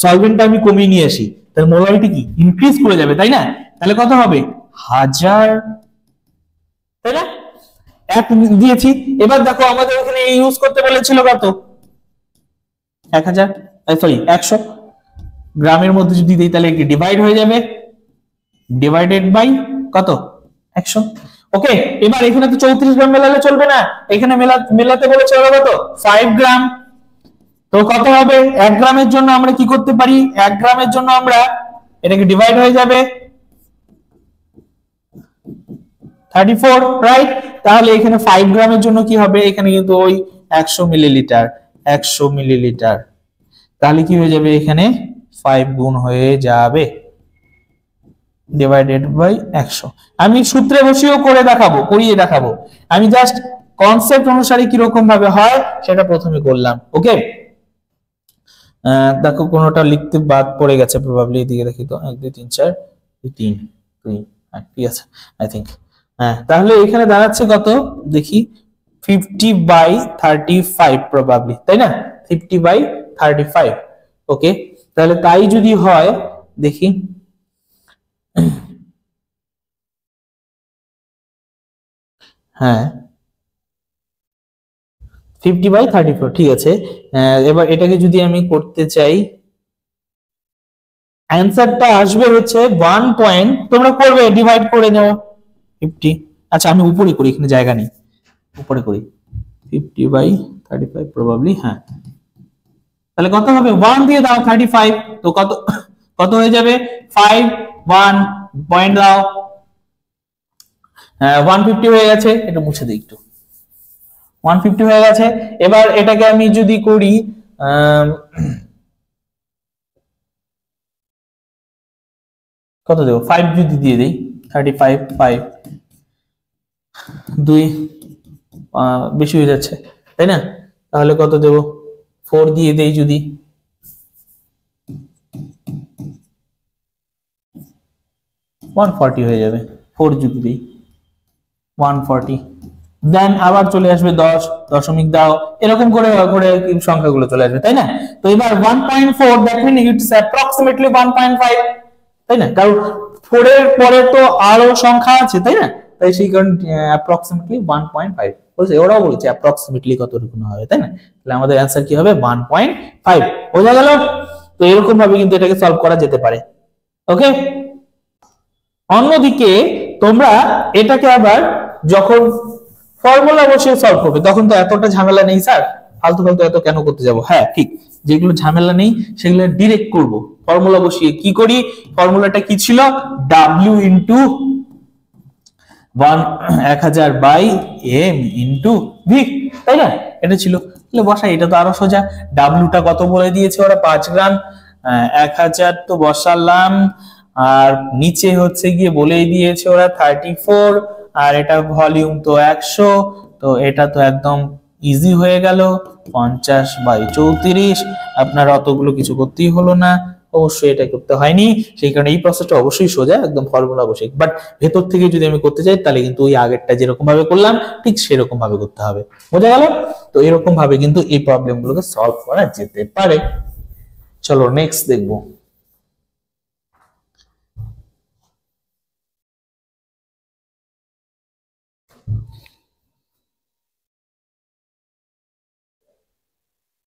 সলভেন্টটা আমি কমিয়ে নিয়ে আসি, তাহলে মোলারিটি কি ইনক্রিজ করে যাবে, তাই না? তাহলে কত হবে 1000, তাই না? 1 দিয়েছি। এবার দেখো আমাদের এখানে ইউজ করতে বলেছিল কত, 1000, সরি 100 গ্রামের মধ্যে যদি দিই তাহলে ডিভাইড হয়ে যাবে, ডিভাইডেড বাই কত 100। ওকে, এবার এখানে তো 34 গ্রাম মেলালে চলবে না, এখানে মেলাতে বলেছে ওরা কত 5 গ্রাম। তো কত হবে 1 গ্রামের জন্য আমরা কি করতে পারি, 1 গ্রামের জন্য আমরা এটাকে ডিভাইড হয়ে যাবে 34, রাইট? তাহলে এখানে 5 গ্রামের জন্য কি হবে, এখানে কিন্তু ওই 100 মিলিলিটার, 100 মিলিলিটার, তাহলে কি হয়ে যাবে এখানে 5 গুণ হয়ে যাবে ডিভাইডেড বাই 100। আমি সূত্রে বসিয়েও করে দেখাবো, করিয়ে দেখাবো, আমি জাস্ট কনসেপ্ট অনুসারে কি রকম ভাবে হয় সেটা প্রথমে করলাম। ওকে, দেখো কোনটা লিখতে বাদ পড়ে গেছে প্রবাবলি, এদিকে দেখি তো 1 2 3 4 3 2, ঠিক আছে আই থিংক। হ্যাঁ, তাহলে এখানে দাঁড়াচ্ছে কত দেখি 50/35 প্রবাবলি, তাই না? 50/35। ওকে, তাহলে তাই যদি হয় দেখি, হ্যাঁ 50/34, ঠিক আছে। এবার এটাকে যদি আমি করতে চাই, অ্যান্সারটা আসবে হচ্ছে 1 পয়েন্ট, তোমরা করবে ডিভাইড করে নাও 50, আচ্ছা আমি উপরে করি, এখানে জায়গা নেই, উপরে করি 50/35 প্রবাবলি, হ্যাঁ তাহলে কত হবে 1 দিয়ে দাও 35, তো কত কত হয়ে যাবে 5, 1 পয়েন্ট দাও, 150 হয়ে গেছে, এটা মুছে দিই একটু, 150 হয়ে গেছে। এবার এটাকে আমি যদি করি কত দেবো 5 যদি দিয়ে দেই 35, 5 2 বেশি হয়ে যাচ্ছে, তাই না? তাহলে কত দেবো 4 দিয়ে দেই যদি, 140 হয়ে যাবে, 4 যদি দেই 140, দেন আবার চলে আসবে 10, দশমিক দাও, এরকম করে করে সংখ্যাগুলো চলে আসবে, তাই না? তো এবার 1.4, দ্যাট মিন ইটস অ্যাপ্রক্সিমেটলি 1.5, তাই না? কারণ 4 এর পরে তো আরো সংখ্যা আছে, তাই না? তাই সেই কারণে অ্যাপ্রক্সিমেটলি 1.5 বলছে, ওরাও বলেছে অ্যাপ্রক্সিমেটলি কতটুকু হবে, তাই না? তাহলে আমাদের অ্যান্সার কি হবে 1.5, বোঝা গেল? তো এরকম ভাবে কিন্তু এটাকে সলভ করা যেতে পারে। ওকে, অন্যদিকে তোমরা এটাকে আবার যখন ফর্মুলা বসিয়ে সলভ করবে তখন তো এতটা ঝামেলা নেই, স্যার ফালতু ফালতু এত কেন করতে যাব। হ্যাঁ ঠিক, যেগুলো ঝামেলা নেই সেগুলো ডিরেক্ট করব, ফর্মুলা বসিয়ে কি করি, ফর্মুলাটা কি ছিল, W into 1000 by M into V, তাই না? এটা ছিল, তাহলে বসাই, এটা তো আরো সোজা। ডাব্লিউটা কত বলে দিয়েছে ওরা 5 গ্রাম, 1000 তো বসালাম, আর নিচে হচ্ছে গিয়ে বলেই দিয়েছে ওরা 34, আর এটা ভলিউম তো 100, তো এটা তো একদম ইজি হয়ে গেল 50/34। আপনার অতগুলো কিছু করতেই হলো না। অবশ্যই এটা করতে হয়নি, সেই কারণে এই প্রসেসটা অবশ্যই সোজা, একদম ফর্মুলা বসে। বাট ভেতর থেকে যদি আমি করতে চাই তাহলে কিন্তু ওই আগেরটা যেরকম ভাবে করলাম ঠিক সেরকম ভাবে করতে হবে। বোঝা গেল? তো এরকম ভাবে কিন্তু এই প্রবলেমগুলোকে সলভ করা যেতে পারে। চলো নেক্সট দেখবো।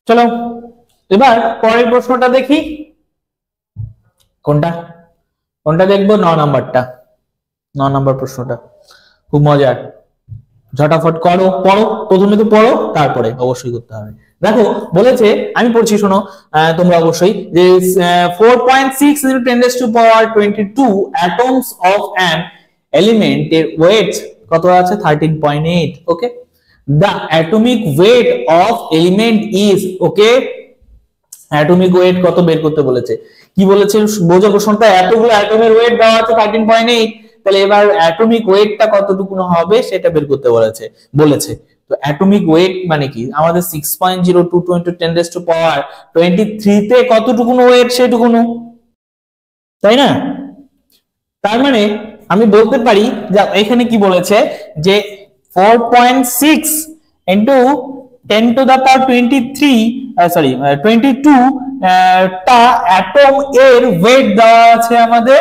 চলো এবার পরের প্রশ্নটা দেখি। কোনটা কোনটা দেখবো? 9 নাম্বারটা। 9 নাম্বার প্রশ্নটা খুব মজার, ঝটাফট করো, পড়ো, প্রথমে তো পড়ো, তারপরে অবশ্যই করতে হবে। দেখো বলেছে, আমি পড়ছি শোনো তোমরা অবশ্যই, যে 4.6 into 10 raised to power 22 atoms of an element এর ওয়েট কত আছে? 13.8। Okay, the atomic weight of element is, okay, atomic weight কত বের করতে বলেছে। কি বলেছে বোঝো প্রশ্নটা, এতগুলো অ্যাটমের ওয়েট দেওয়া আছে 13.8, তাহলে এবার অ্যাটমিক ওয়েটটা কতটুকু হবে সেটা বের করতে বলেছে। তো অ্যাটমিক ওয়েট মানে কি? আমাদের 6.022 into 10 raised to power 23 তে কতটুকু ওয়েট সেটুকু, তাই না? তার মানে আমি বলতে পারি যে এখানে কি বলেছে যে 4.6 into 10 to the power 22 টা অ্যাটম এর ওয়েট দেওয়া আছে আমাদের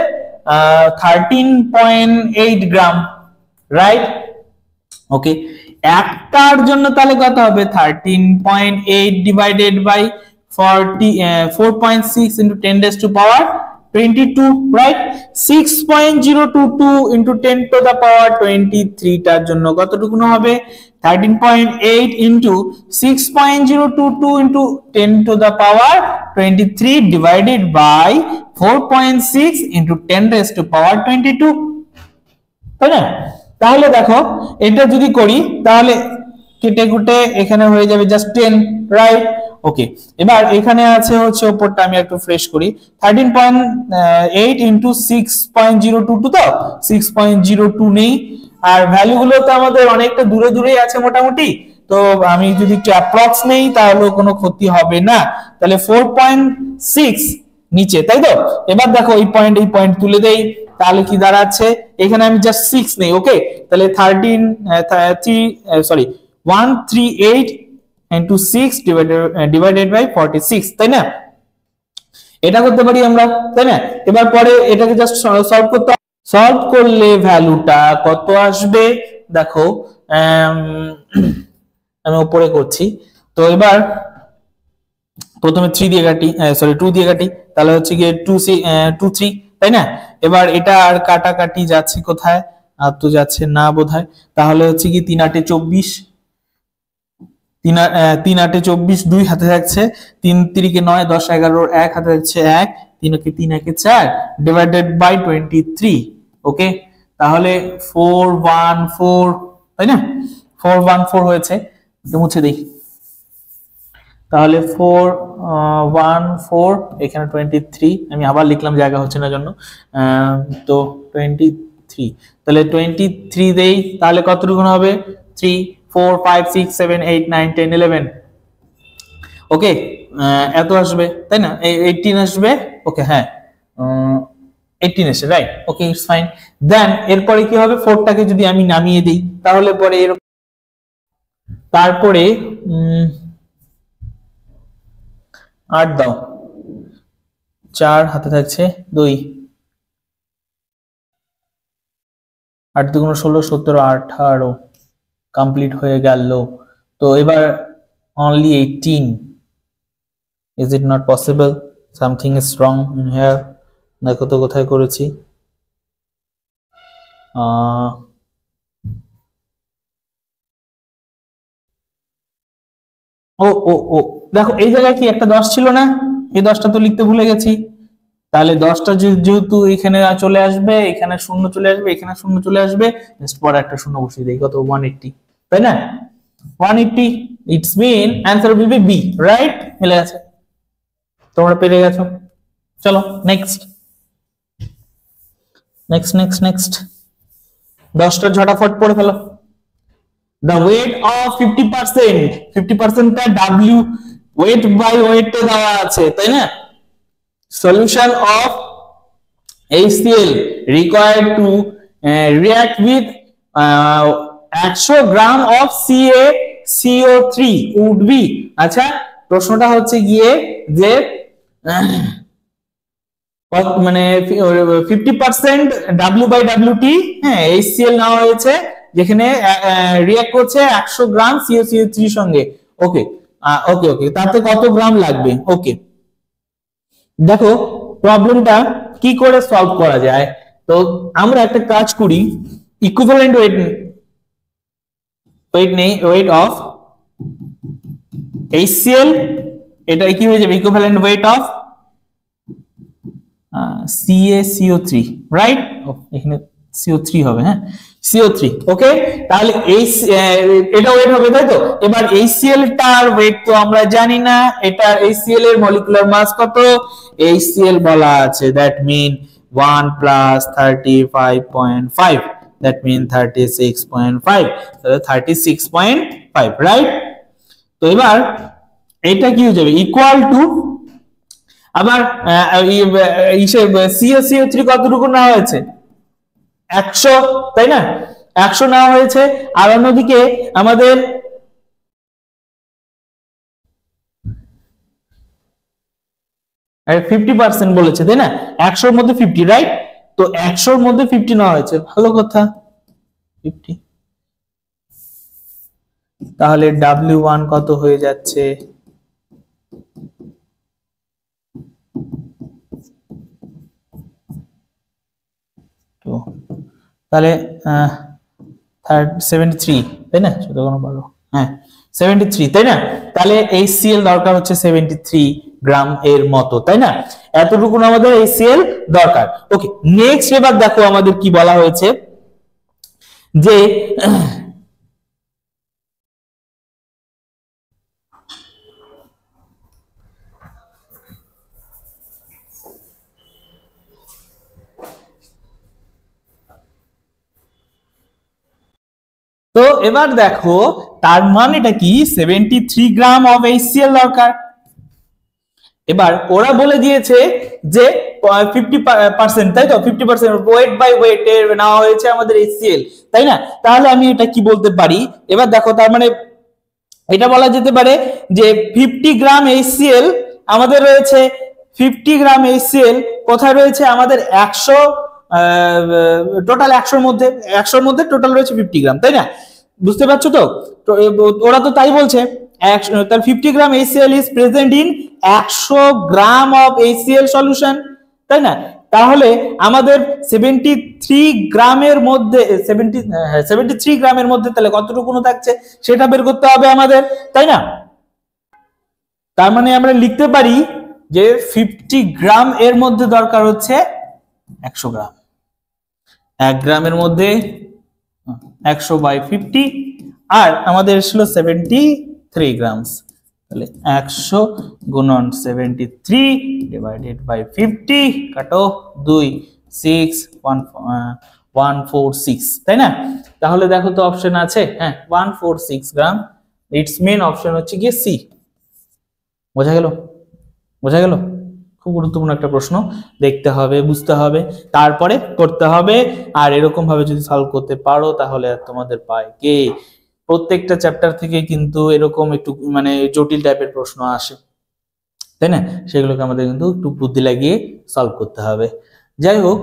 13.8 গ্রাম, রাইট? ওকে, একটার জন্য তাহলে কত হবে? 13.8 divided by 4.6 into 10 raised to power 22, right? 6.022 into 10 to the power 23 টার জন্য কতটুকু হবে? 13.8 into 6.022 into 10 to the power 23 divided by 4.6 into 10 raised to power 22, তাই না? তাহলে দেখো এটা যদি করি তাহলে কেটে কুটে এখানে হয়ে যাবে জাস্ট 10, রাইট? ওকে, এবার এখানে আছে হচ্ছে উপরটা আমি একটু ফ্রেশ করি, 13.8 into 6.022, তো 6.02 নেই, আর ভ্যালু গুলো তো আমাদের অনেকটা দূরে দূরেই আছে মোটামুটি, তো আমি যদি একটু অ্যাপ্রক্স নেই তাহলে কোনো ক্ষতি হবে না। তাহলে 4.6 নিচে, তাই তো? এবার দেখো এই পয়েন্ট তুলে দেই, তাহলে কি দাঁড়াচ্ছে? এখানে আমি জাস্ট 6 নেই, ওকে, তাহলে 138 into 6 divided by 46, তাই না? এটা করতে পারি আমরা, তাই না? এবার পরে এটাকে জাস্ট সলভ করলে ভ্যালুটা কত আসবে দেখো, আমি উপরে করছি। তো এবার প্রথমে 3 দিয়ে কাটি, 2 দিয়ে কাটি, তাহলে হচ্ছে গিয়ে 2 3, তাই না? এবার এটা আর কাটাকাটি যাচ্ছে কোথায়? আর তো যাচ্ছে না বোধহয়, তাহলে হচ্ছে কি 3 8 24, 3 8 24, 2 হাতে থাকছে, 3 3 9, 10 11 1 হাতে থাকছে 1, 3 3 1 4 ডিভাইডেড বাই 23, ওকে, তাহলে 414, তাই না? 414 হয়েছে, মুছে দেই, তাহলে 414 এখানে 23, আমি আবার লিখলাম জায়গা হচ্ছে না জন্য, তো 23, তাহলে 23 দেই, তাহলে কতটুকু হবে? 3 4 5 6 7 8 9 10 11, ওকে, এত আসবে, তাই না? 18 আসবে, ওকে, হ্যাঁ 18 আসে, right? Okay, it's fine. Then এরপরে কি হবে? 4টাকে যদি আমি নামিয়ে দিই তাহলে পরে এরকম, তারপরে 8 দাও, 4 হাতে থাকছে 2, 8 2 16 17 18 কমপ্লিট হয়ে গেল। তো এবার only 18, is it not possible? Something is wrong in here. দেখো তো কোথায় করেছি, ও ও ও দেখো এই জায়গায় কি একটা 10 ছিল না? এই 10টা তো লিখতে ভুলে গেছি, তাহলে 10টা যেহেতু এখানে চলে আসবে, এখানে শূন্য চলে আসবে, এখানে শূন্য চলে আসবে, জাস্ট পরে একটা শূন্য বসিয়ে দেই, কত? 180, তাই না? 180, it's mean answer will be B, right? মিলে গেছে, তোমরা পেরে গেছো। চলো নেক্সট নেক্সট নেক্সট নেক্সট 10টা ঝটাফট পড়ে ফেলো। The weight of 50%, 50% টা W, weight by weight টা দেওয়া আছে, তাই না? solution of HCl required to react with 100 gram of CaCO3 would be, আচ্ছা প্রশ্নটা হচ্ছে গিয়ে যে মানে 50% W/WT, হ্যাঁ HCl নেওয়া হয়েছে যেখানে রিঅ্যাক্ট করছে 100 গ্রাম CaCO3 সঙ্গে। ওকে ওকে ওকে, তাতে কত গ্রাম লাগবে? ওকে, দেখো প্রবলেমটা কি করে সলভ করা যায়। তো আমরা একটা কাজ করি, ইকুইভ্যালেন্ট ওয়েট অফ HCl, এটা কি হয়ে যাবে equivalent weight of CaCO3, right? এখানে CO3 হবে, হ্যাঁ CO3। ওকে, তাহলে এটা ওয়েট হবে, তাই তো? এবার HCl টার ওয়েট তো আমরা জানি না, এটা HCl এর মলিকুলার মাস কত? HCl বলা আছে that mean 1 plus 35.5, that mean 36.5, তাহলে 36.5, রাইট? তো এবার এটা কি হয়ে যাবে ইকুয়াল টু, আবার CaCO3 কতটুকু নেওয়া হয়েছে? 100, তাই না? 100 নেওয়া হয়েছে। আর অন্যদিকে আমাদের আর 50% বলেছে, তাই না? 100 এর মধ্যে 50, রাইট? তো 100 এর মধ্যে 50 নেওয়া হয়েছে, ভালো কথা 50। তাহলে W1 কত হয়ে যাচ্ছে? তো তাহলে 73, তাই না? ছোট কোনো বলো, হ্যাঁ 73, তাই না? তাহলে HCl দরকার হচ্ছে 73 গ্রাম এর মতো, তাই না? এতটুকু আমাদের HCl দরকার। ওকে, নেক্সট এবার দেখো আমাদের কি বলা হয়েছে যে তো এবার দেখো তার মানেটা কি, 73 গ্রাম অফ HCl দরকার। এবার ওরা বলে দিয়েছে যে 50%, তাই তো? 50% ওয়েট বাই ওয়েট এর নেওয়া হয়েছে আমাদের HCl, তাই না? তাহলে আমি এটা কি বলতে পারি, এবার দেখো তার মানে এটা বলা যেতে পারে যে 50 গ্রাম HCl আমাদের রয়েছে, 50 গ্রাম HCl কোথায় রয়েছে আমাদের? 100 টোটাল 100 এর মধ্যে টোটাল রয়েছে 50 গ্রাম, তাই না? বুঝতে পারছো তো? ওরা তো তাই বলছে, তার 50 গ্রাম HCl is present in 100 gram of HCl solution, তাই না? তাহলে আমাদের 73 গ্রামের মধ্যে 73 গ্রামের মধ্যে তাহলে কতটুকু থাকছে সেটা বের করতে হবে আমাদের, তাই না? তার মানে আমরা লিখতে পারি যে 50 গ্রাম এর মধ্যে দরকার হচ্ছে 100 গ্রাম। 1 গ্রামের মধ্যে 100/50, আর আমাদের ছিল 73 গ্রামস, তাহলে 100 গুণন 73 ডিভাইডেড বাই 50, কাটো 2 6 146, তাই না? তাহলে দেখো তো অপশন আছে, হ্যাঁ 146 গ্রাম। ইটস মেন অপশন হচ্ছে কি সি। বোঝা গেল? বোঝা গেল? খুব গুরুত্বপূর্ণ একটা প্রশ্ন, দেখতে হবে, বুঝতে হবে, তারপরে করতে হবে। আর এরকম ভাবে যদি সলভ করতে পারো তাহলে তোমাদের পায় কে প্রত্যেকটা চ্যাপ্টার থেকে কিন্তু এরকম একটু মানে জটিল টাইপের প্রশ্ন আসে, তাই না? সেগুলোকে আমাদের কিন্তু একটু বুদ্ধি লাগিয়ে সলভ করতে হবে। যাই হোক,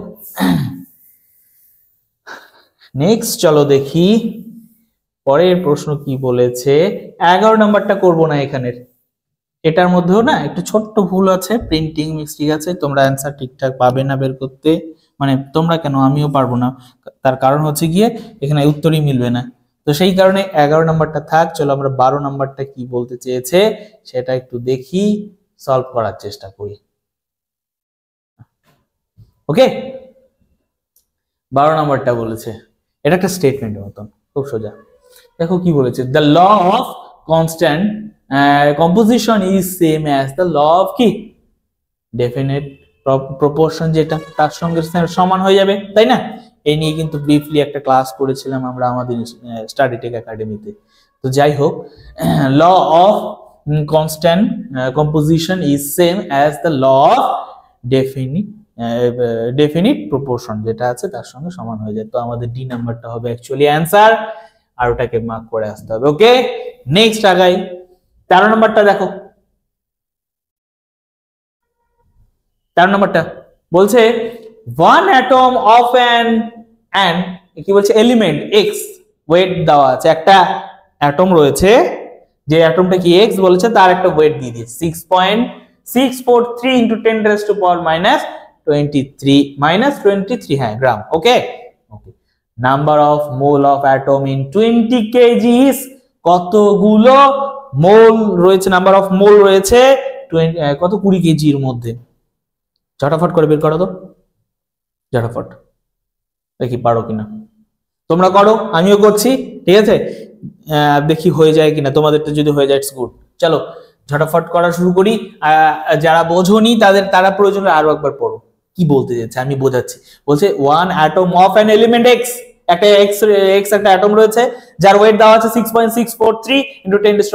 নেক্সট চলো দেখি পরের প্রশ্ন কি বলেছে। 11 নাম্বারটা করব না এখানের, এটার মধ্যেও না একটু ছোট্ট ভুল আছে, প্রিন্টিং মিস্টেক আছে, তোমরা অ্যান্সার ঠিকঠাক পাবে না বের করতে, মানে তোমরা কেন আমিও পারবো না, তার কারণ হচ্ছে গিয়ে এখানে উত্তরই মিলবে না। তো সেই কারণে 11 নাম্বারটা থাক। চলো আমরা 12 নাম্বারটা কি বলতে চেয়েছে সেটা একটু দেখি, সলভ করার চেষ্টা করি। ওকে, 12 নাম্বারটা বলেছে, এটা একটা স্টেটমেন্টের মতন, খুব সোজা। দেখো কি বলেছে, the law of constant composition is same as the law of কি definite proportion, যেটা তার সঙ্গে সমান হয়ে যাবে, তাই না? এই নিয়ে কিন্তু ব্রিফলি একটা ক্লাস করেছিলাম আমরা আমাদের স্টাডি টেক একাডেমিতে। তো যাই হোক, law of constant composition is same as the law of definite proportion যেটা আছে তার সঙ্গে সমান হয়ে যায়। তো আমাদের ডি নাম্বারটা হবে অ্যাকচুয়ালি অ্যান্সার, আর ওটাকে মার্ক করে আসতে হবে। ওকে, নেক্সট আগাই। 13 নম্বরটা দেখো, 13 নম্বরটা বলছে one atom of an কি বলছে এলিমেন্ট এক্স ওয়েট দেওয়া আছে, একটা অ্যাটম রয়েছে, যে অ্যাটমটা কি এক্স বলেছে তার একটা ওয়েট দিয়ে দিয়েছে 6.643 into 10 raised to power -23 হ্যাঁ gram. Okay okay, number of mole of atom in 20 kgs, কতগুলো মোল রয়েছে, নাম্বার অফ মোল রয়েছে কত 20 কেজি এর মধ্যে। ঝটাফট করে বের করো তো, ঝটাফট, দেখি পারো কিনা, তোমরা করো আমিও করছি, ঠিক আছে, দেখি হয়ে যায় কিনা, তোমাদেরটা যদি হয়ে যায় ইটস গুড। চলো ঝটাফট করা শুরু করি। যারা বোঝোনি তারা প্রয়োজনে আরো একবার পড়ো কি বলতে যাচ্ছে, আমি বোঝাচ্ছি। বলছে one atom of an element x, একটা এক্স একটা অ্যাটম রয়েছে যার ওয়েট দেওয়া আছে 6.643 into 10 raised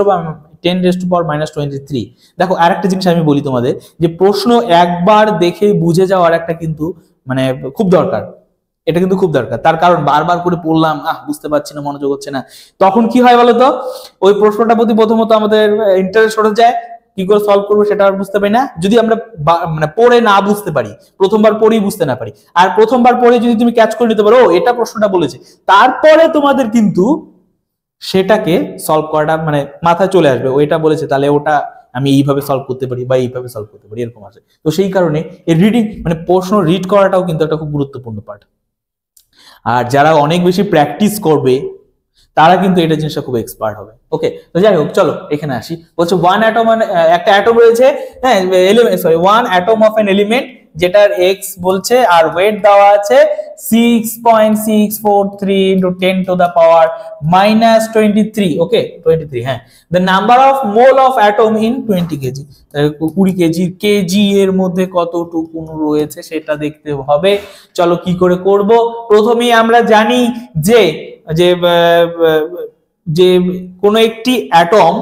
to power -23। দেখো আরেকটা জিনিস আমি বলি তোমাদের, যে প্রশ্ন একবার দেখে বুঝে যাওয়ার একটা কিন্তু মানে খুব দরকার, এটা কিন্তু খুব দরকার। তার কারণ বারবার করে পড়লাম, বুঝতে পারছি না, মনোযোগ হচ্ছে না, তখন কি হয় বলতো, ওই প্রশ্নটা প্রতি প্রথমত আমাদের ইন্টারেস্ট সরে যায়, কি করে সলভ করবো সেটা আর বুঝতে পারি না, যদি আমরা মানে পড়ে না বুঝতে পারি, প্রথমবার পড়েই বুঝতে না পারি। আর প্রথমবার পড়ে যদি তুমি ক্যাচ করে নিতে পারো এটা প্রশ্নটা বলেছে, তারপরে তোমাদের কিন্তু সেটাকে সলভ করাটা মানে মাথায় চলে আসবে, ওইটা বলেছে তাহলে ওটা আমি এইভাবে সলভ করতে পারি বা এইভাবে সলভ করতে পারি, এরকম আছে। তো সেই কারণে এই রিডিং মানে প্রশ্ন রিড করাটাও কিন্তু একটা খুব গুরুত্বপূর্ণ পার্ট। আর যারা অনেক বেশি প্র্যাকটিস করবে তারা কিন্তু এটা জিনিসটা খুব এক্সপার্ট হবে। ওকে, তো যাই হোক চলো এখানে আসি। বলছে ওয়ান অ্যাটম, একটা অ্যাটম রয়েছে, হ্যাঁ one atom of an element যেটার এক্স বলছে আর ওয়েট দেওয়া আছে 6.643 into 10 to the power -23। ওকে 23, হ্যাঁ। The number of mole of atom in 20 KG, 20 KG, KG এর মধ্যে কতটুকু রয়েছে সেটা দেখতে হবে। চলো কি করে করব, প্রথমেই আমরা জানি যে যে কোন একটি অ্যাটম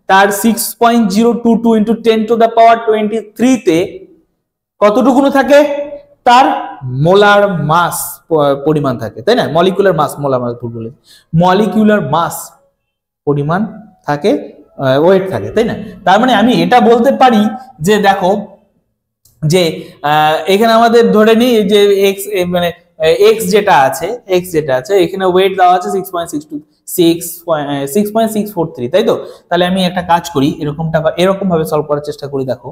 তার 6.022 into 10 to the power 23 তে কতটুকু থাকে, তার মোলার মাস পরিমাণ থাকে, তাই না, মলিকুলার মাস, মোলার মাস ভুল বলে, মলিকুলার মাস পরিমাণ থাকে, ওয়েট থাকে, তাই না। তার মানে আমি এটা বলতে পারি যে দেখো যে এখানে আমাদের ধরে নিই যে এক্স মানে এক্স যেটা আছে এখানে ওয়েট দেওয়া আছে 6.643, তাই তো। তাহলে আমি একটা কাজ করি, এরকম ভাবে সলভ করার চেষ্টা করি। দেখো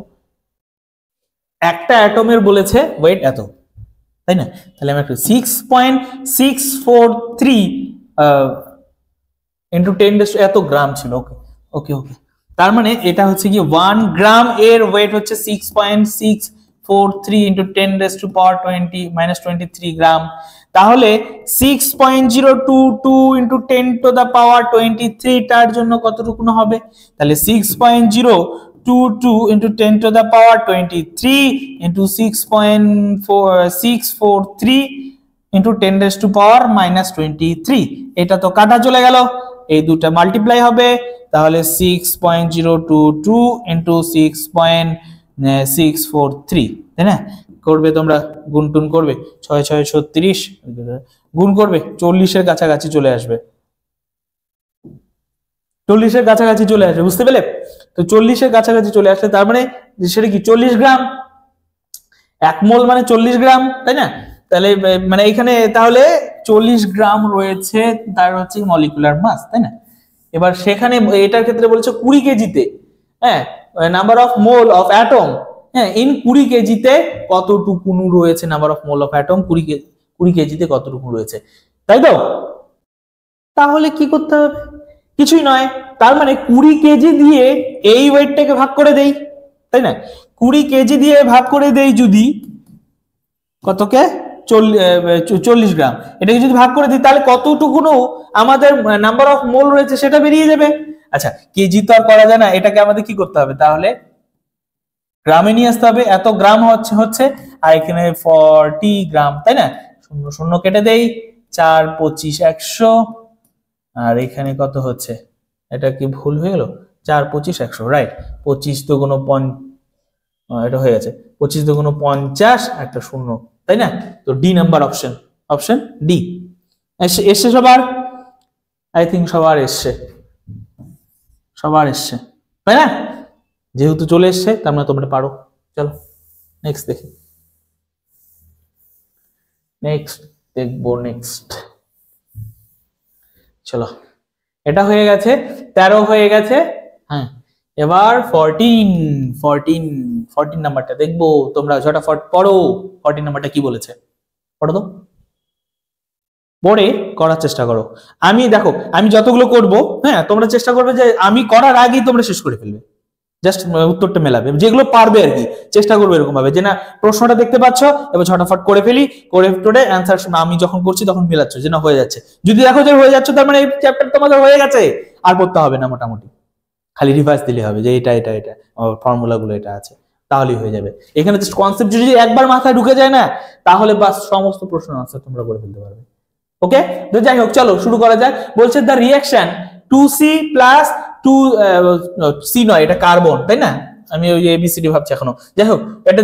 একটা অ্যাটমের বলেছে ওয়েট এত, তাই না, তাহলে আমি একটা 6.643 into 10 এত গ্রাম ছিল। ওকে ওকে ওকে, তার মানে এটা হচ্ছে কি 1 গ্রাম এর ওয়েট হচ্ছে 6.643 into 10 raised to power -23 গ্রাম। তাহলে 6.022 into 10 to the power 23 টার জন্য কতটুকু হবে, তাহলে 6.022 into 10 to the power 23 into 6.643 into 10 raised to power -23, এটা তো কাটা চলে গেল, এই দুটো মাল্টিপ্লাই হবে, তাহলে 6.022 into 6.643, তাই না। করবে তোমরা গুণটুন করবে, 6 6 36 গুণ করবে 40 এর কাছাকাছি চলে আসবে, 40 এর কাছাকাছি চলে আসবে, বুঝতে পেলে। তো 40 এর কাছাকাছি চলে আসলে তার মানে সেটা কি 40 গ্রাম, 1 মোল মানে 40 গ্রাম, তাই না। তাহলে মানে এখানে তাহলে 40 গ্রাম রয়েছে তার হচ্ছে মলিকুলার মাস, তাই না। এবার সেখানে এটার ক্ষেত্রে বলছে 20 কেজিতে, হ্যাঁ, number of mole of atom, হ্যাঁ, ইন 20 কেজিতে কতটুকু রয়েছে, number of mole of atom 20 কেজিতে কতটুকু রয়েছে, তাই তো। তাহলে কি করতে হবে, কিছুই নয়, তার মানে 20 কেজি দিয়ে এই ওয়েটটাকে ভাগ করে দেই, তাই না। 20 কেজি দিয়ে ভাগ করে দেই যদি কতকে 40 গ্রাম, এটাকে যদি ভাগ করে দিই তাহলে কতটুকু আমাদের নাম্বার অফ মোল রয়েছে সেটা বেরিয়ে যাবে। আচ্ছা কেজি তো আর করা যায় না, এটাকে আমাদের কি করতে হবে, তাহলে গ্রামে নিয়ে আসতে হবে, এত গ্রাম হচ্ছে আর এখানে 40 গ্রাম, তাই না। 0 0 কেটে দেই, 4 25 100, আর এখানে কত হচ্ছে, এটা কি ভুল হয়ে গেল, 4 25 100, রাইট, 25 তো কোনো এটা হয়ে গেছে 25 দুগুণ 50 একটা শূন্য, তাই না? তো D number option, option D. এসছে সবার? আই থিঙ্ক সবার এসছে, সবার এসছে, তাই না? যেহেতু চলে এসছে তার মানে তোমরা পারো। চলো নেক্সট দেখি, নেক্সট দেখবো, নেক্সট। চলো, এটা হয়ে গেছে 13 হয়ে গেছে। হ্যাঁ, এবার 14 নাম্বারটা দেখবো। তোমরা ঝটাফট পড়ো 14 নাম্বারটা কি বলেছে, পড়ো তো, পড়ে করার চেষ্টা করো। আমি দেখো আমি যতগুলো করব, হ্যাঁ তোমরা চেষ্টা করবে যে আমি করার আগেই তোমরা শেষ করে ফেলবে, জাস্ট উত্তরটা মেলাবে, যেগুলো পারবে আর কি। চেষ্টা করবে এরকম ভাবে যে না প্রশ্নটা দেখতে পাচ্ছ, এবার ঝটাফট করে ফেলি, করে টোরে অ্যান্সার আমি যখন করছি তখন মেলাচ্ছ যে না হয়ে যাচ্ছে। যদি দেখো যে হয়ে যাচ্ছে তার মানে এই চ্যাপ্টার তোমাদের হয়ে গেছে, আর পড়তে হবে না, মোটামুটি খালি রিভাইজ দিলে হবে যে এটা এটা এটা ফর্মুলা গুলো এটা আছে, তাহলেই হয়ে যাবে। এখানে জাস্ট কনসেপ্ট যদি একবার মাথায় ঢুকে যায় না, তাহলে বাস সমস্ত প্রশ্ন আনসার তোমরা করে ফেলতে পারবে। ওকে, তো যাই হোক চলো শুরু করা যাক। বলছে the reaction 2C plus 2C নয়, এটা কার্বন, তাই না? আমি ওই এবিসিডি ভাবছি এখনো। যাই হোক, এটা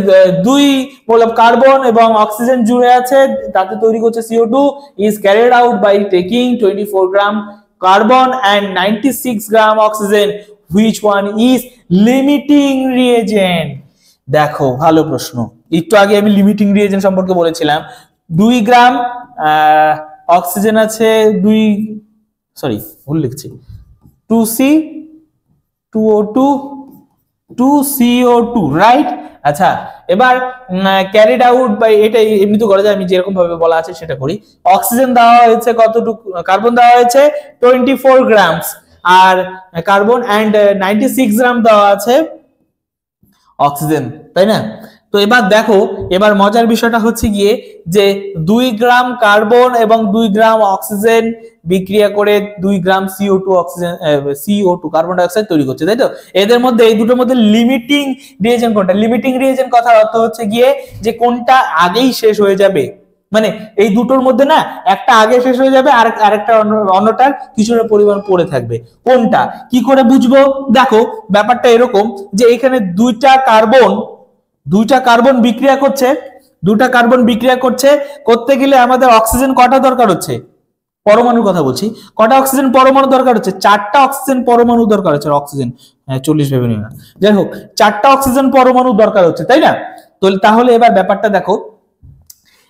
দুই বললাম কার্বন এবং অক্সিজেন জুড়ে আছে, তাতে তৈরি করছে CO2 is carried out by taking 24 gram carbon and 96 gram oxygen, which one is limiting reagent. দেখো ভালো প্রশ্ন। একটু আগে আমি লিমিটিং রিএজেন্ট সম্পর্কে বলেছিলাম। 2 গ্রাম অক্সিজেন আছে, ভুল লিখছি, 2C 2O2 2CO2, রাইট? আচ্ছা, এবার ক্যারিড আউট বাই, এটা এমনি তো করা যায়, আমি যেরকম ভাবে বলা আছে সেটা করি। অক্সিজেন দেওয়া হয়েছে কতটুকু, কার্বন দেওয়া হয়েছে 24 গ্রামস, আর কার্বন এন্ড 96 গ্রাম দেওয়া আছে অক্সিজেন, তাই না? তো এবার দেখো, এবার মজার বিষয়টা হচ্ছে গিয়ে যে 2 গ্রাম কার্বন এবং 2 গ্রাম অক্সিজেন বিক্রিয়া করে 2 গ্রাম CO2 oxygen CO2 carbon die oxide তৈরি করছে, তাই তো? এদের মধ্যে, এই দুটোর মধ্যে লিমিটিং রিএজেন্ট কোনটা? লিমিটিং রিএজেন্ট কথার অর্থ হচ্ছে গিয়ে যে কোনটা আগেই শেষ হয়ে যাবে, মানে এই দুটোর মধ্যে না একটা আগে শেষ হয়ে যাবে আর আরেকটা অন্যটার কিছুটা পরিমাণ পড়ে থাকবে। কোনটা কি করে বুঝবো? দেখো ব্যাপারটা এরকম যে এখানে দুইটা কার্বন বিক্রিয়া করছে, করতে গেলে আমাদের অক্সিজেন কটা দরকার হচ্ছে? পরমাণুর কথা বলছি, কটা অক্সিজেন পরমাণু দরকার হচ্ছে? 4টা অক্সিজেন পরমাণু দরকার হচ্ছে। অক্সিজেন 40 ভেবে নিও না, যাই হোক 4টা অক্সিজেন পরমাণু দরকার হচ্ছে, তাই না? তো তাহলে এবার ব্যাপারটা দেখো,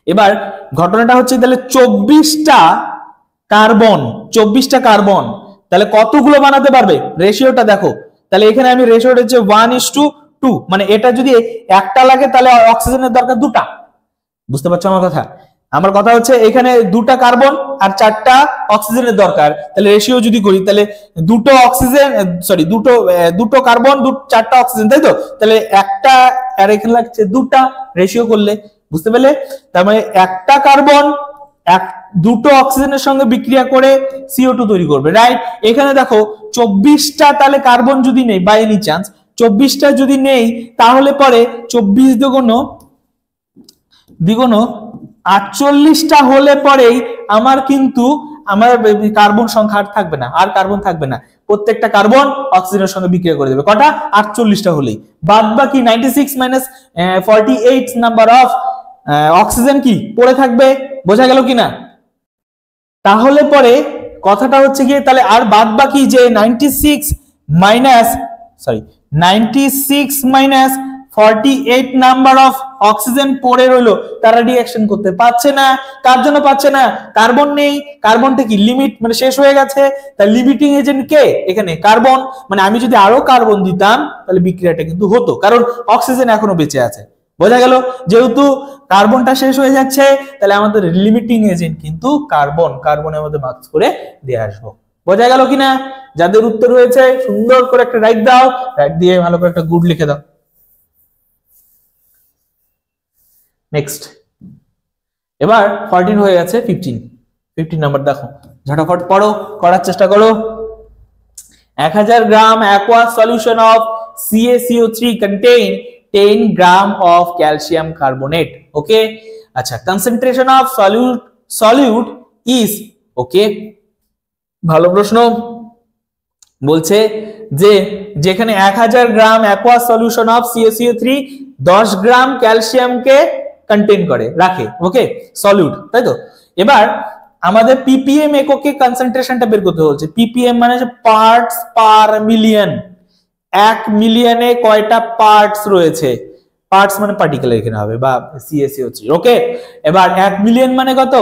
এবার ঘটনাটা হচ্ছে তাহলে 24টা কার্বন তাহলে কতগুলো বানাতে পারবে? রেশিওটা দেখো, তাহলে এখানে আমি রেশিওটা হচ্ছে 1:2, মানে এটা যদি একটা লাগে তাহলে অক্সিজেনের দরকার 2টা। বুঝতে পারছো আমার কথা? আমার কথা হচ্ছে এখানে 2টা কার্বন আর 4টা অক্সিজেনের দরকার, তাহলে রেশিও যদি করি তাহলে দুটো কার্বন 4টা অক্সিজেন, তাই তো? তাহলে একটা আর এখানে লাগছে 2টা, রেশিও করলে বুঝতে পারলে? তার মানে একটা কার্বন দুটো অক্সিজেনের সঙ্গে বিক্রিয়া করে CO2 তৈরি করবে, রাইট? এখানে দেখো 24টা তাহলে কার্বন যদি নেই, বাই এনি চান্স 24টা যদি নেই, তাহলে পরে 24 দ্বিগুণ 48টা হলে পরেই আমার কিন্তু কার্বন সংখ্যা আর কার্বন থাকবে না। প্রত্যেকটা কার্বন অক্সিজেনের সঙ্গে বিক্রিয়া করে দেবে কটা? 48টা হলেই। বাদ বাকি 96 মাইনাস 48 নাম্বার অফ অক্সিজেন কি পড়ে থাকবে। বোঝা গেল কিনা? তাহলে পরে কথাটা হচ্ছে গিয়ে তাহলে আর বাদ বাকি যে 96 মাইনাস 48 নাম্বার অফ অক্সিজেন পড়ে রইলো, তারা রিঅ্যাকশন করতে পারছে না। কার জন্য পারছে না? কার্বন নেই, কার্বনটা কি লিমিট, মানে শেষ হয়ে গেছে। তাই লিমিটিং এজেন্ট কে? এখানে কার্বন। মানে আমি যদি আরো কার্বন দিতাম তাহলে বিক্রিয়াটা কিন্তু হতো, কারণ অক্সিজেন এখনো বেঁচে আছে। বোঝা গেল? যেহেতু কার্বনটা শেষ হয়ে যাচ্ছে তাহলে আমাদের লিমিটিং এজেন্ট কিন্তু কার্বনের মধ্যে মার্কস করে দিয়ে আসবো। বোঝা গেল কিনা? যাদের উত্তর হয়েছে সুন্দর করে একটা রাইট দাও, রাইট দিয়ে ভালো করে একটা গুড লিখে দাও। নেক্সট, এবার 14 হয়ে গেছে, 15 নাম্বার দেখো, ঝটাফট পড়ো, করার চেষ্টা করো। 1000 গ্রাম aqueous solution of CaCO3 contain 10 gram of calcium carbonate. Okay, আচ্ছা, concentration of solute is, okay, ভালো প্রশ্ন। বলছে যে যেখানে 1000 gram aqueous solution of CaCO3 10 gram ক্যালসিয়ামকে কন্টেইন করে রাখে, ওকে, সলিউট, তাই তো। এবার আমাদের ppm এককে কনসেন্ট্রেশনটা বের করতে বলছে। ppm মানে হচ্ছে পার্টস পার মিলিয়ন। 1 মিলিয়নে কয়টা পার্টস রয়েছে, পার্টস মানে পার্টিকেল এখানে হবে বা CaCO3, ওকে। এবার 1 মিলিয়ন মানে কত,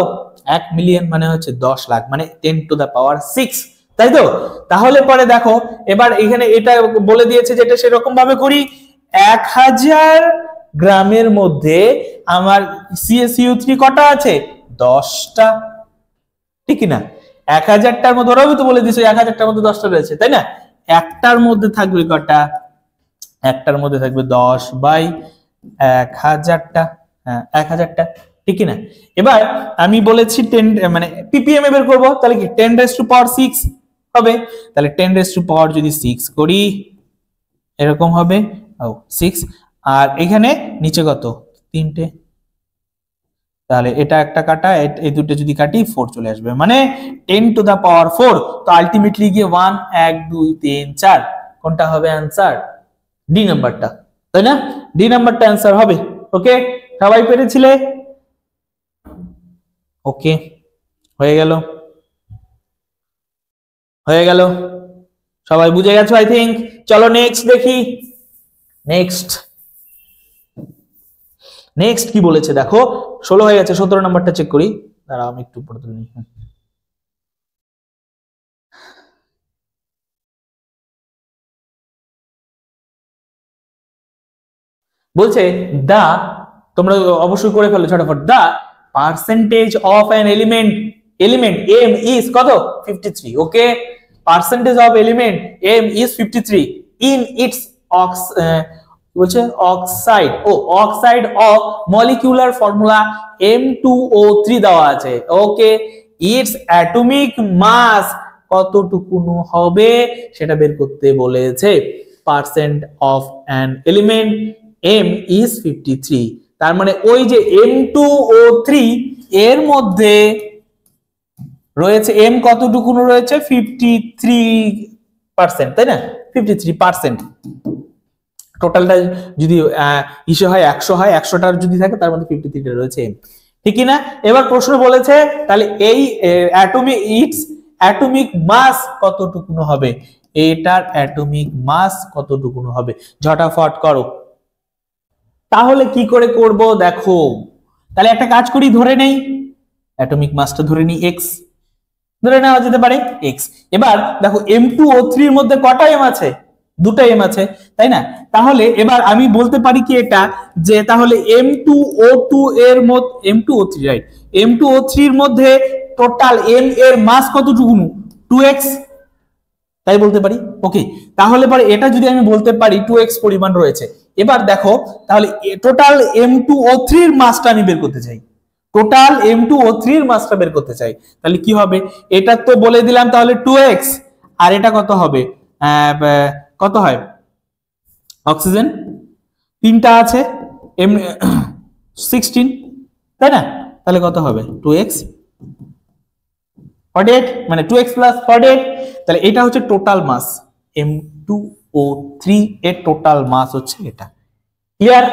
1 মিলিয়ন মানে হচ্ছে 10 লাখ, মানে 10⁶, তাই তো। তাহলে পরে দেখো এবার এখানে এটা বলে দিয়েছে যেটা সেরকম ভাবে করি। 1000 গ্রামের মধ্যে আমার CaCO3 কটা আছে, 10টা, ঠিক না। 1000টার মধ্যে ওরাও তো বলে দিয়েছে 1000টার মধ্যে 10টা রয়েছে, তাই না। একটার মধ্যে থাকবে কটা, একটার মধ্যে থাকবে 10/1000টা, হ্যাঁ 1000টা, ঠিক না। এবার আমি বলেছি 10 মানে ppm বের করব, তাহলে কি 10⁶ হবে। তাহলে 10⁻⁶ যদি 6 করি এরকম হবে, ও 6, আর এখানে নিচে কত, 3টে, তাহলে এটা একটা কাটা, এই দুটো যদি কাটি 4 চলে আসবে, মানে 10⁴। তো আলটিমেটলি গিয়ে 1 1 2 3 4 কোনটা হবে অ্যানসার, ডি নাম্বারটা, তাই না। ডি নাম্বারটা অ্যানসার হবে, ওকে। সবাই পেরেছিলে, ওকে, হয়ে গেল, হয়ে গেল, সবাই বুঝে গেছো আই থিংক। চলো নেক্সট দেখি, নেক্সট নেক্সট কি বলেছে দেখো। 16 হয়ে গেছে, 17 নাম্বারটা চেক করি, দাঁড়াও আমি একটু পড়ে তুলি। বলছে দা, তোমরা অবশ্যই করে ফেলো ঝটাফট, the percentage of an element m is কত, 53, okay. Percentage of element m is 53 in its বলছে অক্সাইড, ও oxide of molecular formula M2O3 দেওয়া আছে, ওকে। ইটস অ্যাটমিক মাস কতটুকু হবে সেটা বের করতে বলেছে। Percent of an element m is 53, তার মানে ওই যে M2O3 এর মধ্যে রয়েছে m কতটুকু রয়েছে, 53%, তাই না, 53%। টোটালটা যদি ইসে হয় 100 হয়, 100টার যদি থাকে তার মধ্যে 53টা রয়েছে m, ঠিক না। এবার প্রশ্ন বলেছে তাহলে এই অ্যাটমিক মাস কতটুকু হবে, এটার অ্যাটমিক মাস কতটুকু হবে, ঝটাফট করো। তাহলে কি করে করব দেখো, তাহলে একটা কাজ করি, ধরে নেই অ্যাটমিক মাসটা ধরে নিই x, ধরে নেওয়া যেতে পারে x। এবার দেখো M2O3 এর মধ্যে কটা m আছে, দুটো m আছে, তাই না। তাহলে এবার আমি বলতে পারি কি এটা, যে তাহলে M2O2 এর মধ্যে M2O3, রাইট, M2O3 এর মধ্যে টোটাল m এর মাস কতটুকু, 2x, তাই বলতে পারি, ওকে। তাহলে পরে এটা যদি আমি বলতে পারি 2x পরিমাণ রয়েছে, এবার দেখো তাহলে টোটাল M2O3 এর মাসটা আমি বের করতে চাই, টোটাল M2O3 এর মাসটা বের করতে চাই, তাহলে কি হবে, এটা তো বলে দিলাম তাহলে 2x, আর এটা কত হবে, কত হয়, অক্সিজেন 3টা আছে, M16, তাই না, তাহলে কত হবে 2x 48, মানে 2x + 48, তাহলে এটা হচ্ছে টোটাল মাস, M2O3 এর টোটাল মাস হচ্ছে এটা, ক্লিয়ার।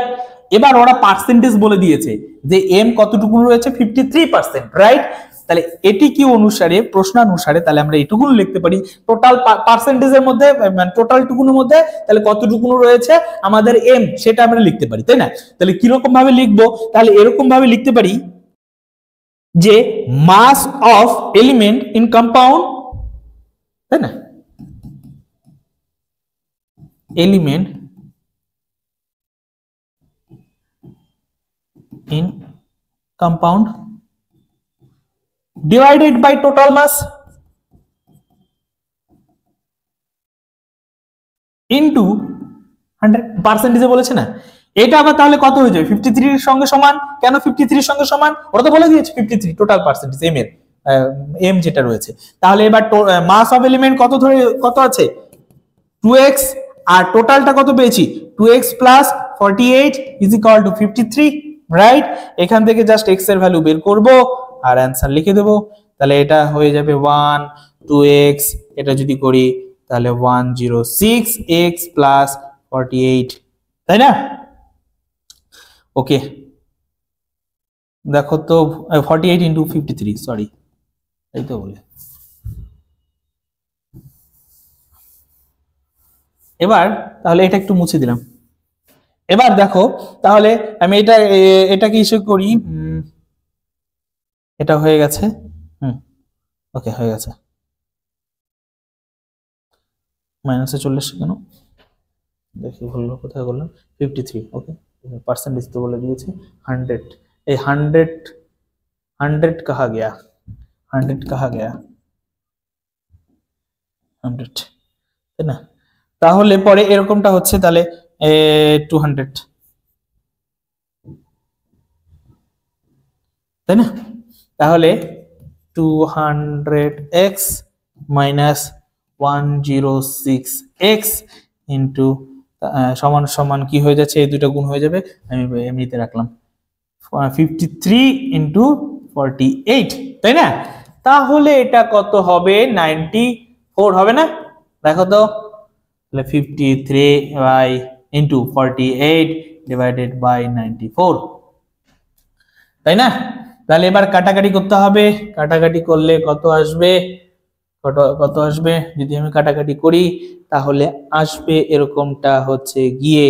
এবার ওরা পার্সেন্টেজ বলে দিয়েছে যে m কতটুকু রয়েছে, 53%, রাইট। তাহলে এটি কি অনুসারে, প্রশ্নানুসারে, তাহলে আমরা এটুকু লিখতে পারি টোটাল পার্সেন্টেজের মধ্যে, মানে টোটাল টুকুনের মধ্যে তাহলে কতটুকু রয়েছে আমাদের m, সেটা আমরা লিখতে পারি, তাই না। তাহলে কি রকম ভাবে লিখবো, তাহলে এরকম ভাবে লিখতে পারি যে মাস অফ এলিমেন্ট ইন কম্পাউন্ড, তাই না, element in compound divided by total mass into 100%, বলেছে না। এটা আবার তাহলে কত হয়ে যাবে, 53 এর সঙ্গে সমান, কেন 53 এর সঙ্গে সমান, ওরা তো বলে দিয়েছে 53 টোটাল পার্সেন্টেজ m এর, m যেটা রয়েছে। তাহলে এবার মাস অফ এলিমেন্ট কত ধরে, কত আছে 2x, আর টোটালটা কত পেয়েছি 2x + 48 = 53, রাইট। এখান থেকে জাস্ট x এর ভ্যালু বের করব আর অ্যানসার লিখে দেব, তাহলে এটা হয়ে যাবে 1 2x, এটা যদি করি তাহলে 106x প্লাস 48, তাই না? ওকে, দেখো তো 48 ইন্টু 53, সরি তাই তো বলে। এবার তাহলে এটা একটু মুছে দিলাম। এবার দেখো তাহলে আমি এটাকে ইস্যু করি, এটা হয়ে গেছে, ওকে হয়ে গেছে। মাইনাসে চলে এসছে কেন দেখি, ভুল কোথায় করলাম, 53, ওকে পার্সেন্টেজ তো বলে দিয়েছে 100, এই 100 कहा गया, 100 कहा गया 100, তাই না? তাহলে পরে এরকমটা হচ্ছে, তাহলে 200, তাই না? তাহলে 200x মাইনাস 106x ইন্টু সমান সমান কি হয়ে যাচ্ছে, এই দুটো গুণ হয়ে যাবে, আমি এমনিতে রাখলাম 53 ইন্টু 48, তাই না? তাহলে এটা কত হবে, 94 হবে না? দেখো তো, তাহলে 53 বাই ইন্টু 48 ডিভাইডেড বাই 94, তাই না? তাহলে এবার কাটাকাটি করতে হবে, কাটাকাটি করলে কত আসবে, কত আসবে, যদি আমি কাটাকাটি করি তাহলে আসবে এরকমটা হচ্ছে গিয়ে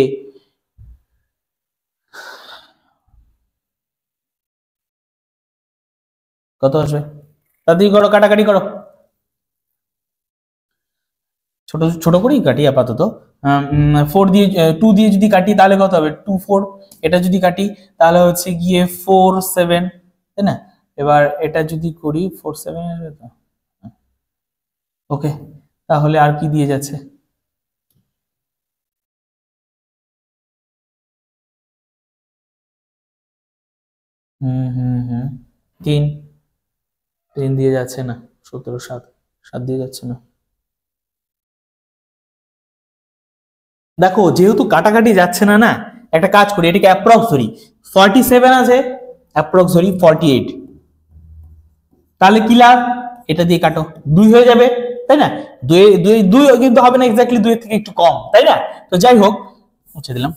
কত আসবে, তাড়াতাড়ি করো, কাটাকাটি করো, ছোট ছোট করেই কাটি আপাতত। 4 দিয়ে 2 দিয়ে যদি কাটি তাহলে কত হবে, 24, এটা যদি কাটি তাহলে হচ্ছে গিয়ে 47, তাই না? এবার এটা যদি করি 47, ওকে, তাহলে আর কি দিয়ে যাচ্ছে, তিন দিয়ে যাচ্ছে না, 17, 7 দিয়ে যাচ্ছে না। দেখো যেহেতু কাটাকাটি যাচ্ছে না, না একটা কাজ করি, এটাকে অ্যাপ্রক্স ধরি, 47 আছে, অ্যাপ্রক্স ধরি 48, তাহলে কি লাভ, এটা দিয়ে কাটো, 2 হয়ে যাবে, তাই না? 2 কিন্তু হবে না এক্স্যাক্টলি 2 এর থেকে একটু কম, তাই না? তো যাই হোক মুছে দিলাম।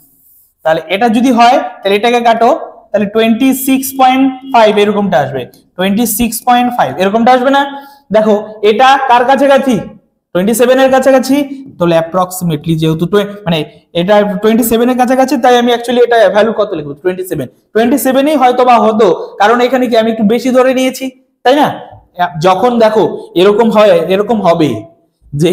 তাহলে এটা যদি হয় তাহলে এটাকে কাটো, তাহলে 26.5 এরকমটা আসবে, 26.5 এরকমটা আসবে না? দেখো এটা কার কাছাকাছি, 27 এর কাছাকাছি, তাহলে অ্যাপ্রক্সিমেটলি যেহেতু মানে এটা 27 এর কাছাকাছি, তাই আমি অ্যাকচুয়ালি এটা ভ্যালু কত লিখবো, 27ই হয়তো বা হতো, কারণ এখানে কি আমি একটু বেশি ধরে নিয়েছি, তাই না? যখন দেখো এরকম হয়, এরকম হবে যে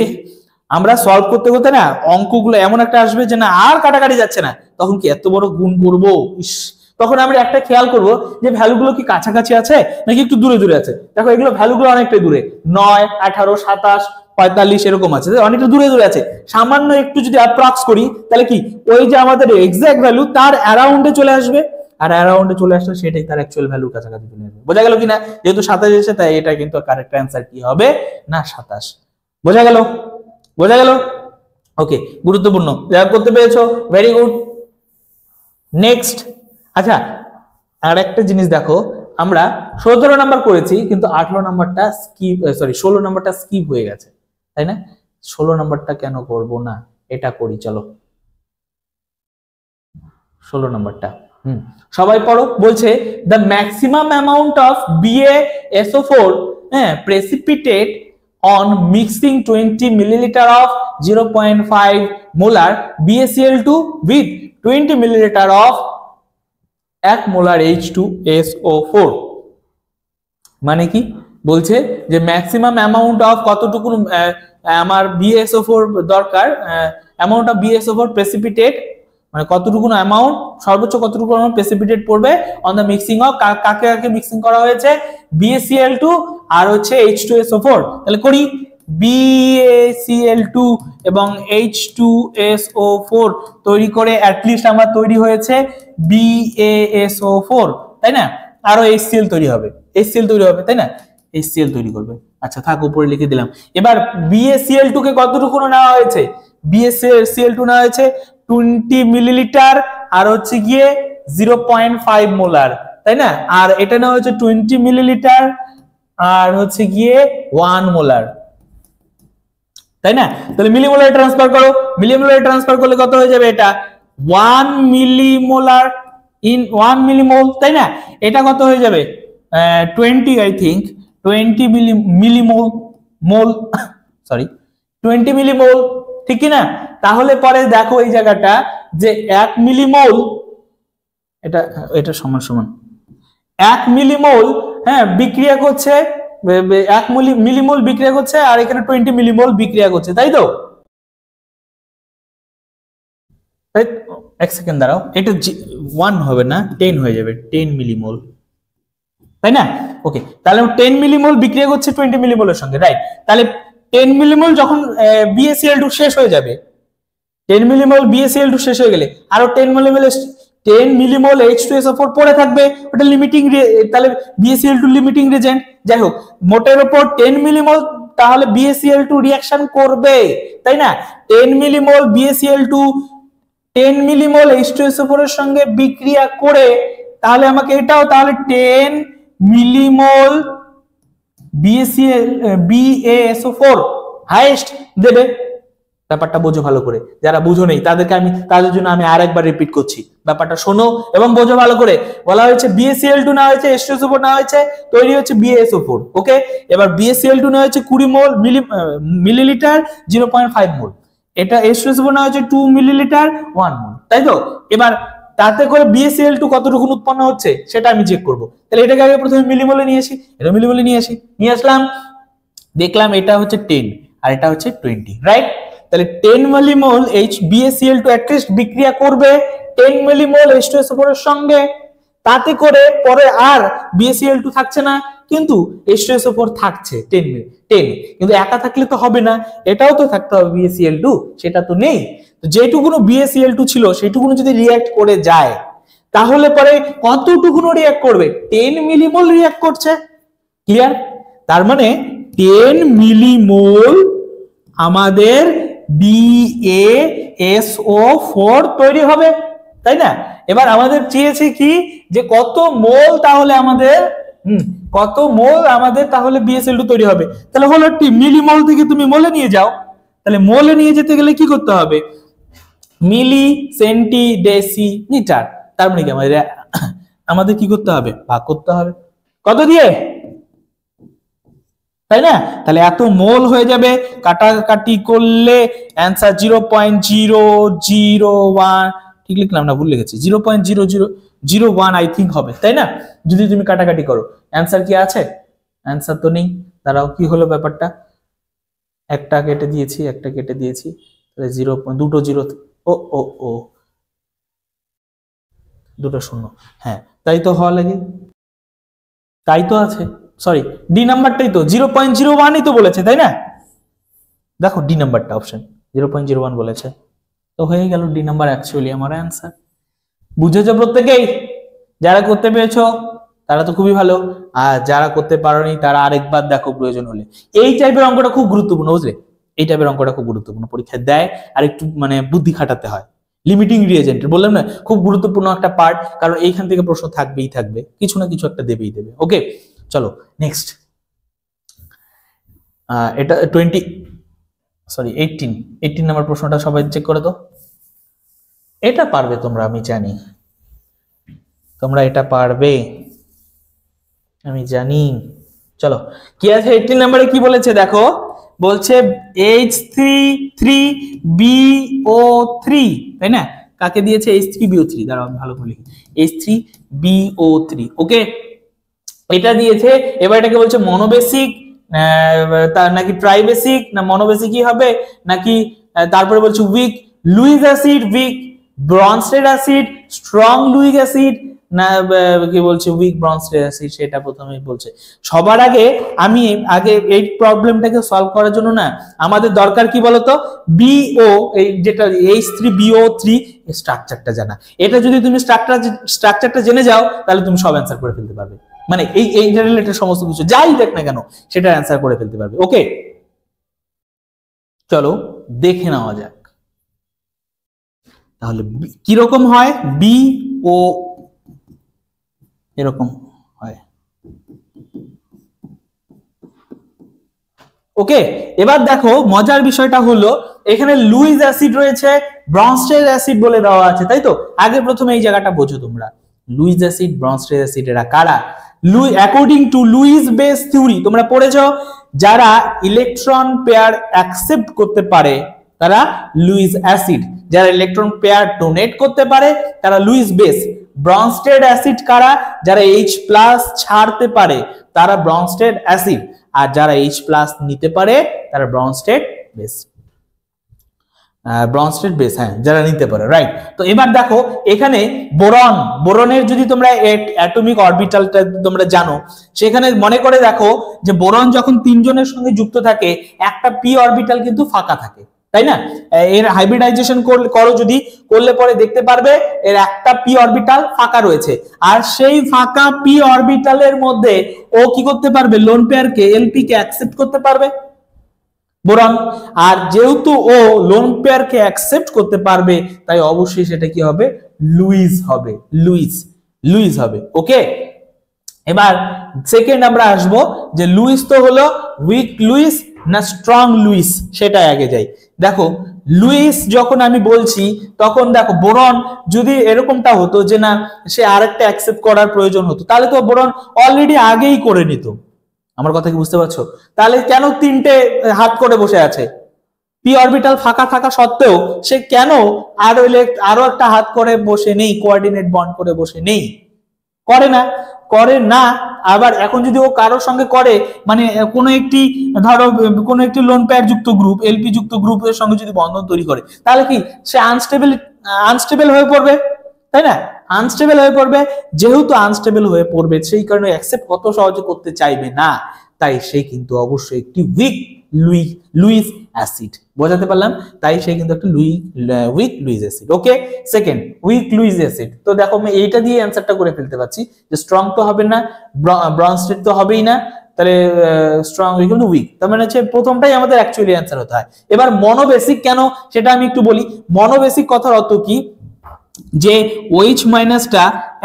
আমরা সলভ করতে করতে না অঙ্কগুলো এমন একটা আসবে যে না আর কাটাকাটি যাচ্ছে না, তখন কি এত বড় গুণ করব, ইস, তখন আমরা একটা খেয়াল করব যে ভ্যালুগুলো কি কাছাকাছি আছে নাকি একটু দূরে দূরে আছে। দেখো এগুলো ভ্যালুগুলো অনেকটা দূরে, 9, 18, 27, 45 এরকম আছে, অনেকটা দূরে দূরে আছে, সামান্য একটু যদি অ্যাপ্রক্স করি তাহলে কি ওই যে আমাদের এক্সাক্ট ভ্যালু তার অ্যারাউন্ডে চলে আসবে, আর অ্যারাউন্ডে চলে আসলে সেটাই তার অ্যাকচুয়াল ভ্যালু কাছাকাছি চলে আসবে। বোঝা গেল কিনা? যেহেতু 27 এসেছে তাই এটা কিন্তু কারেক্ট অ্যান্সার কি হবে না 27। বোঝা গেল? বোঝা গেল? ওকে, গুরুত্বপূর্ণ, যা করতে পেরেছো, ভেরি গুড। নেক্সট, আচ্ছা আর একটা জিনিস দেখো, আমরা 17 নাম্বার করেছি কিন্তু 18 নাম্বারটা স্কিপ, সরি 16 নাম্বারটা স্কিপ হয়ে গেছে, তাই না? 16 নাম্বারটা কেন করব না, এটা করি, চলো 16 নাম্বারটা সবাই পড়ো। বলছে the maximum amount of BaSO4 precipitate on mixing 20 milliliter of 0.5 molar BaCl2 with 20 milliliter of 1 molar H2SO4, মানে কি বলছে যে ম্যাক্সিমাম অ্যামাউন্ট অফ কতটুকু আমার BaSO4 দরকার, অ্যামাউন্ট অফ BaSO4 precipitate মানে কতটুকু অ্যামাউন্ট, সর্বোচ্চ কতটুকু অ্যামাউন্ট প্রেসিপিটেট পড়বে অন দ্য মিক্সিং অফ, কাকে কাকে মিক্সিং করা হয়েছে, BaCl2 আর হচ্ছে H2SO4। তাহলে করি, BaCl2 এবং H2SO4 তৈরি করে অ্যাটলিস্ট আমার তৈরি হয়েছে BaSO4, তাই না? আরো HCl তৈরি হবে, HCl তৈরি হবে, তাই না? HCl তৈরি করবে। আচ্ছা থাক, উপরে লিখে দিলাম। এবার BaCl2 কে কতটুকু নেওয়া হয়েছে, BaCl2 নেওয়া হয়েছে 20 মিলিলিটার আর হচ্ছে গিয়ে 0.5 মোলার, তাই না? আর এটা নেওয়া হচ্ছে 20 মিলিলিটার আর হচ্ছে গিয়ে 1 মোলার, তাই না? তাহলে মিলিমোলার ট্রান্সফার করো, মিলিমোলার ট্রান্সফার করলে কত হয়ে যাবে? এটা 1 মিলিমোলার ইন 1 মিলিমোল, তাই না? এটা কত হয়ে যাবে? 20 I think 20 millimole mole sorry 20 millimole, ঠিক কি না? তাহলে পরে দেখো এই জায়গাটা যে 1 মিলিমোল, এটা এটা সমান সমান 1 মিলিমোল, হ্যাঁ, বিক্রিয়া করছে 1 মিলিমোল বিক্রিয়া করছে, আর এখানে 20 মিলিমোল বিক্রিয়া করছে, তাই তো? এক সেকেন্ড দাঁড়াও, এটা 1 হবে না, 10 হয়ে যাবে, 10 মিলিমোল, তাই না? ওকে, তাহলে 10 মিলিমোল বিক্রিয়া করছে 20 মিলিমোলের সঙ্গে, রাইট? তাহলে 10 মিলিমোল যখন BaCl2 শেষ হয়ে যাবে, 10 মিলিমোল BaCl2 শেষ হয়ে গেলে আরো 10 মিলিমোল H2SO4 পড়ে থাকবে, ওটা লিমিটিং, তাহলে BaCl2 লিমিটিং রিজেন্ট। যাই হোক, মোটের উপর 10 মিলিমোল তাহলে BaCl2 রিঅ্যাকশন করবে, তাই না? 10 মিলিমোল BaCl2 10 মিলিমোল H2SO4 এর সঙ্গে বিক্রিয়া করে তাহলে আমাকে এটাও তাহলে 10 মিলিমোল BaSO4 হাইয়েস্ট দেবে। ব্যাপারটা বোঝো ভালো করে, যারা বুঝো নেই তাদের জন্য আমি আরেকবার রিপিট করছি, ব্যাপারটা শোনো এবং বোঝো ভালো করে। বলা হয়েছে BaCl2 না হয়েছে, H2SO4 না হয়েছে, তৈরি হচ্ছে BaSO4। ওকে, এবার BaCl2 না হয়েছে 20 মোল মিলিলিটার 0.5 মোল, এটা H2SO4 না হয়েছে 2 মিলিলিটার 1 মোল, তাই তো? এবার তাতে করে BaCl2 কতটুকু উৎপন্ন হচ্ছে সেটা আমি চেক করব। তাহলে এটাকে আগে প্রথমে মিলিমোলে নিয়ে আসি, এটা মিলিমোলে নিয়ে আসলাম, দেখলাম এটা হচ্ছে 10 আর এটা হচ্ছে 20, রাইট? তাহলে 10 মিলিমোল BaCl2 অ্যাটলিস্ট বিক্রিয়া করবে 10 মিলিমোল H2SO4 এর সঙ্গে, তাতে করে পরে আর BaCl2 থাকছে না, কিন্তু H2SO4 থাকছে 10, কিন্তু একা থাকলে তো হবে না, এটাও তো থাকতে হবে BaCl2, সেটা তো নেই। তো যেটুকুনো BaCl2 ছিল সেটুকুনো যদি রিঅ্যাক্ট করে যায় তাহলে পরে কতটুকুনো রিঅ্যাক্ট করবে? 10 মিলিমোল রিঅ্যাক্ট করছে, ক্লিয়ার? তার মানে 10 মিলিমোল আমাদের BaSO4 তৈরি হবে, তাই না? এবার আমাদের চেয়েছে কি যে কত মোল তাহলে তাহলে BaCl2 তৈরি হবে। তাহলে হলো মিলিমোল থেকে তুমি মোলে নিয়ে যাও, তাহলে মোলে নিয়ে যেতে গেলে কি করতে হবে? মিলি সেন্টি ডেসিমিটার, তার মানে কি আমাদের কি করতে হবে? ভাগ করতে হবে, কত দিয়ে? তাই না? তাহলে এত মোল হয়ে যাবে, কাটাকাটি করলে অ্যান্সার 0.0001, ঠিক লিখলাম না, ভুল লিখেছি, 0.0001 আই থিঙ্ক হবে, তাই না? যদি তুমি কাটাকাটি করো অ্যান্সার কি আছে? অ্যান্সার তো নেই। দাঁড়াও, কি হলো ব্যাপারটা? একটা কেটে দিয়েছি তাহলে 0. দুটো জিরো, ও ও ও দুটো শূন্য, হ্যাঁ তাই তো হওয়া লাগে, তাই তো আছে, সরি ডি নাম্বারটাই তো 0.01ই তো বলেছে, তাই না? দেখো ডি নাম্বারটা অপশন 0.01 বলেছে, তো হয়ে গেল ডি নাম্বার অ্যাকচুয়ালি আমার অ্যান্সার। বুঝেছো প্রত্যেকেই? যারা করতে পেরেছো তারা তো খুবই ভালো, আর যারা করতে পারোনি তারা আরেকবার দেখো প্রয়োজন হলে। এই টাইপের অঙ্কটা খুব গুরুত্বপূর্ণ, বুঝলে? এই টাইপের অঙ্কটা খুব গুরুত্বপূর্ণ, পরীক্ষায় দেয় আর একটু মানে বুদ্ধি খাটাতে হয়। লিমিটিং রিএজেন্ট বললাম না, খুব গুরুত্বপূর্ণ একটা পার্ট, কারণ এইখান থেকে প্রশ্ন থাকবেই থাকবে, কিছু না কিছু একটা দেবেই দেবে। ওকে, চলো নেক্সট। এটা 18 নাম্বার প্রশ্নটা সবাই চেক করে দাও। এটা পারবে তোমরা, আমি জানি তোমরা এটা পারবে, আমি জানি। চলো কি আছে 18 নাম্বারে, কি বলেছে দেখো, বলছে H3BO3, তাই না? কাকে দিয়েছে? H3BO3, দাঁড়াও আমি ভালো করে লিখি, H3BO3। ওকে, এটা দিয়েছে। এবার এটাকে বলছে মনোবেসিক তার নাকি ট্রাইবেসিক, না মনোবেসিকই হবে নাকি, তারপরে বলছে weak Lewis acid, weak Bronsted acid, strong Lewis acid, না কি বলছে উইক ব্রনস্টেড অ্যাসিড, সেটা প্রথমেই বলছে। সবার আগে এই প্রবলেমটাকে সলভ করার জন্য না আমাদের দরকার কি বলতো? BO, এই যেটা H3BO3 স্ট্রাকচারটা জানা। এটা যদি তুমি স্ট্রাকচারটা জেনে যাও তাহলে তুমি সব অ্যান্সার করে ফেলতে পারবে, মানে এই রিলেটেড সমস্ত কিছু যাই দেখ না কেন সেটা অ্যান্সার করে ফেলতে পারবে। ওকে, চলো দেখে নেওয়া যাক তাহলে কিরকম হয়। BO এরকম হয়, ওকে, এবার দেখো মজার বিষয়টা হলো এখানে লুইস অ্যাসিড রয়েছে, ব্রনস্টেড অ্যাসিড বলে দেওয়া আছে, তাই তো? আগে প্রথমে এই জায়গাটা বোঝো তোমরা, লুইস অ্যাসিড, ব্রনস্টেড অ্যাসিড এরা কারা? According to Lewis base theory, তোমরা পড়েছো, যারা ইলেকট্রন পেয়ার অ্যাকসেপ্ট করতে পারে তারা লুইস অ্যাসিড, যারা ইলেকট্রন পেয়ার ডোনেট করতে পারে তারা লুইস বেস। ব্রনস্টেড অ্যাসিড কারা? যারা H+ ছাড়তে পারে তারা ব্রনস্টেড অ্যাসিড, আর যারা H+ নিতে পারে তারা ব্রনস্টেড বেস। ব্রনস্টেড বেস, হ্যাঁ, যারা নিতে পারে, রাইট। তো এবার দেখো এখানে বোরনের যদি তোমরা অ্যাটমিক অরবিটালটা তোমরা জানো, সেখানে মনে করে দেখো যে বোরন যখন তিনজনের সঙ্গে যুক্ত থাকে একটা p অরবিটাল কিন্তু ফাঁকা থাকে, তাই না? এর হাইব্রিডাইজেশন করো যদি, করলে পরে দেখতে পারবে এর একটা p অরবিটাল ফাঁকা রয়েছে, আর সেই ফাঁকা p অরবিটালের মধ্যে ও কি করতে পারবে? লোন পেয়ারকে Lp কে অ্যাকসেপ্ট করতে পারবে বোরন, আর যেহেতু ও লোন পেয়ারকে অ্যাকসেপ্ট করতে পারবে তাই অবশ্যই সেটা কি হবে? লুইস হবে, লুইস হবে। ওকে, এবার সেকেন্ড আমরা আসবো যে লুইস তো হলো উইক লুইস না স্ট্রং লুইস, সেটা আগে যাই। দেখো লুইস যখন আমি বলছি তখন দেখো বোরন যদি এরকমটা হতো যে না সে আরেকটা অ্যাকসেপ্ট করার প্রয়োজন হতো, তাহলে তো বোরন অলরেডি আগেই করে নিত। আমার কথা কি বুঝতে পারছো? তাহলে কেন তিনটে হাত করে বসে আছে? p অরবিটাল ফাঁকা থাকা সত্ত্বেও সে কেন আরো একটা হাত করে বসে নেই, কোঅর্ডিনেট বন্ড করে বসে নেই? করে না। আবার এখন যদি ও কারোর সঙ্গে করে, মানে কোনো একটি ধরো কোনো একটি লোন পেয়ার যুক্ত গ্রুপ, Lp যুক্ত গ্রুপের সঙ্গে যদি বন্ধন তৈরি করে, তাহলে কি সে আনস্টেবল হয়ে পড়বে, তাই না? আনস্টেবল হয়ে পড়বে, যেহেতু আনস্টেবল হয়ে পড়বে সেই কারণে অ্যাকসেপ্ট কত সহজে করতে চাইবে না, তাই সে কিন্তু অবশ্যই একটি উইক লুইস অ্যাসিড। বোঝাতে পারলাম? তাই সে কিন্তু একটা উইক লুইস অ্যাসিড। ওকে, সেকেন্ড উইক লুইস অ্যাসিড। তো দেখো আমি এইটা দিয়ে অ্যান্সারটা করে ফেলতে পারছি যে স্ট্রং তো হবে না, ব্রনস্টেড তো হবেই না, তাহলে স্ট্রং ইকুয়াল টু উইক, তার মানে হচ্ছে প্রথমটাই আমাদের অ্যাকচুয়ালি অ্যান্সার হতে হয়। এবার মনোবেসিক কেন সেটা আমি একটু বলি। মনোবেসিক কথার অর্থ কি? যে OH- টা